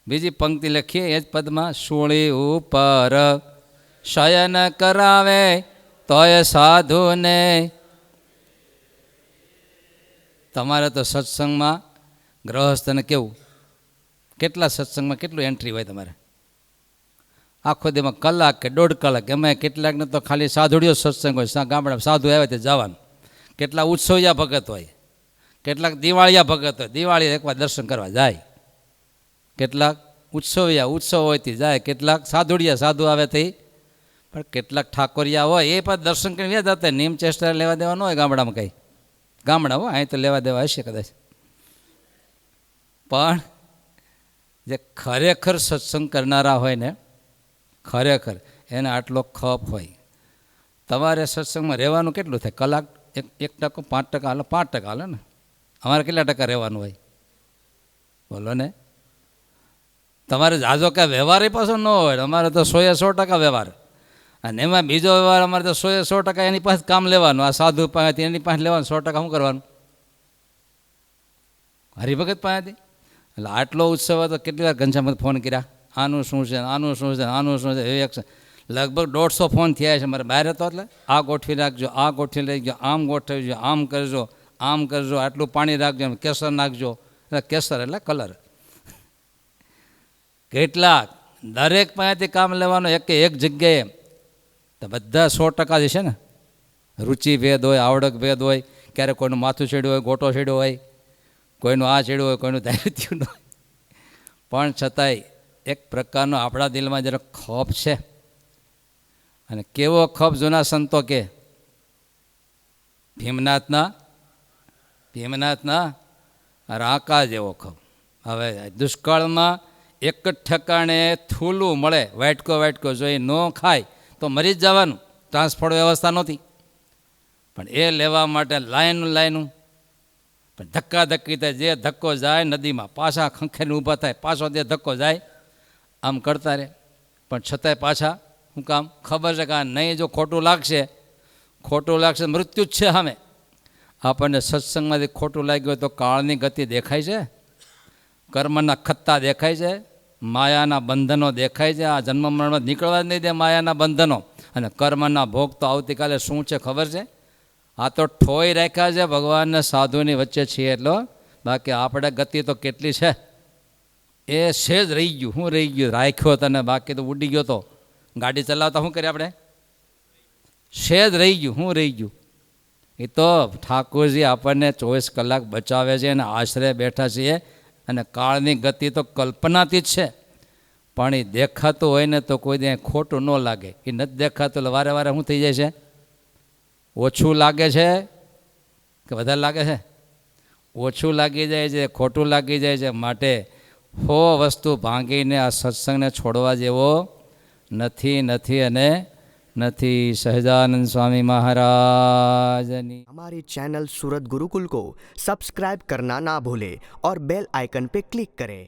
બીજી પંક્તિ લખીએ એ જ પદમાં, સૂળી ઉપર શયન કરાવે તોય સાધુને. તમારે તો સત્સંગમાં ગ્રહસ્થને કેવું, કેટલા સત્સંગમાં કેટલું એન્ટ્રી હોય તમારે? આખો દીમાં કલાક કે 1.5 કલાક. એમાં કેટલાકને તો ખાલી સાધુડીઓ સત્સંગ હોય. ગામડામાં સાધુ આવે તે જવાનું. કેટલા ઉત્સવિયા ભગત હોય, કેટલાક દિવાળિયા ભગત હોય, દિવાળી એકવાર દર્શન કરવા જાય. કેટલાક ઉત્સવ હોય તે જાય. કેટલાક સાધુડિયા સાધુ આવે તે. પણ કેટલાક ઠાકોરિયા હોય એ પણ દર્શન કરીને વ્યા જતા. નિયમ ચેષ્ટા લેવા દેવા ન હોય ગામડામાં કંઈ. ગામડા હોય અહીં તો લેવા દેવા હશે કદાચ. પણ જે ખરેખર સત્સંગ કરનારા હોય ને, ખરેખર એને આટલો ખપ હોય. તમારે સત્સંગમાં રહેવાનું કેટલું થાય? કલાક 1%, 5% હાલે, 5% હાલે ને. અમારે કેટલા ટકા રહેવાનું હોય? બોલો ને. તમારે જાજો કાંઈ વ્યવહાર પાછો ન હોય. અમારે તો 100% વ્યવહાર. અને એમાં બીજો વ્યવહાર અમારે તો 100% એની પાસે કામ લેવાનું. આ સાધુ પાસેથી એની પાસે લેવાનું. 100% શું કરવાનું? હરિભગત પાસેથી. એટલે આટલો ઉત્સવ હતો. કેટલી વાર ઘનશ્યામ ફોન કર્યા, આનું શું છે, આનું શું છે, આનું શું છે. એવી લગભગ 150 ફોન થયા છે મારે બહાર હતો. એટલે આ ગોઠવી રાખજો, આ ગોઠવી લઈ ગયો, આમ ગોઠવજો, આમ કરજો, આમ કરજો, આટલું પાણી રાખજો, એમ કેસર નાખજો. એટલે કેસર એટલે કલર. કેટલાક દરેક પાસેથી કામ લેવાનું એક જગ્યાએ તો બધા 100% જ છે ને. રુચિ ભેદ હોય, આવડક ભેદ હોય, ક્યારેક કોઈનું માથું છેડ્યું હોય, ગોટો છેડ્યો હોય, કોઈનું આ છેડ્યું હોય, કોઈનું દારૂ હોય, પણ છતાંય એક પ્રકારનો આપણા દિલમાં જરા ખોફ છે. અને કેવો ખોફ જૂના સંતો કે ભીમનાથના રાકા જેવો ખોફ. હવે દુષ્કાળમાં એક જ ઠેકાણે થૂલું મળે, વાટકો જો એ ન ખાય તો મરી જ જવાનું. ટ્રાન્સપોર્ટ વ્યવસ્થા નહોતી, પણ એ લેવા માટે લાઈનું પણ ધક્કાધક્કી થાય. જે ધક્કો જાય નદીમાં, પાછા ખંખેને ઊભા થાય, પાછો જે ધક્કો જાય આમ કરતા રહે. પણ છતાંય પાછા શું કામ? ખબર છે કે આ નહીં, જો ખોટું લાગશે મૃત્યુ જ છે સામે. આપણને સત્સંગમાંથી ખોટું લાગ્યું હોય તો કાળની ગતિ દેખાય છે, કર્મના ખત્તા દેખાય છે, માયાના બંધનો દેખાય છે. આ જન્મ મરણમાં નીકળવા જ નહીં દે માયાના બંધનો. અને કર્મના ભોગ તો આવતીકાલે શું છે ખબર છે? આ તો ઠોઈ રાખ્યા છે ભગવાનને સાધુની વચ્ચે છીએ એટલો. બાકી આપણે ગતિ તો કેટલી છે, એ સેજ રહી ગયું. શું રહી ગયું? રાખ્યો તને, બાકી તો ઉડી ગયો. તો ગાડી ચલાવતા શું કરીએ આપણે? સેજ રહી ગયું. શું રહી ગયું? એ તો ઠાકોરજી આપણને 24 કલાક બચાવે છે અને આશરે બેઠા છીએ. અને કાળની ગતિ તો કલ્પનાથી જ છે, પણ એ દેખાતું હોય ને તો કોઈ દે ખોટું ન લાગે. એ નથી દેખાતું એટલે વારે શું થઈ જાય છે? ઓછું લાગે છે કે વધારે લાગે છે? ઓછું લાગી જાય છે, ખોટું લાગી જાય છે. માટે વસ્તુ ભાંગીને આ સત્સંગને છોડવા જેવો નથી અને નથી. સહજાનંદ સ્વામી महाराजની हमारे चैनल सूरत गुरुकुल को सब्सक्राइब करना ना भूले और बेल आइकन पे क्लिक करें.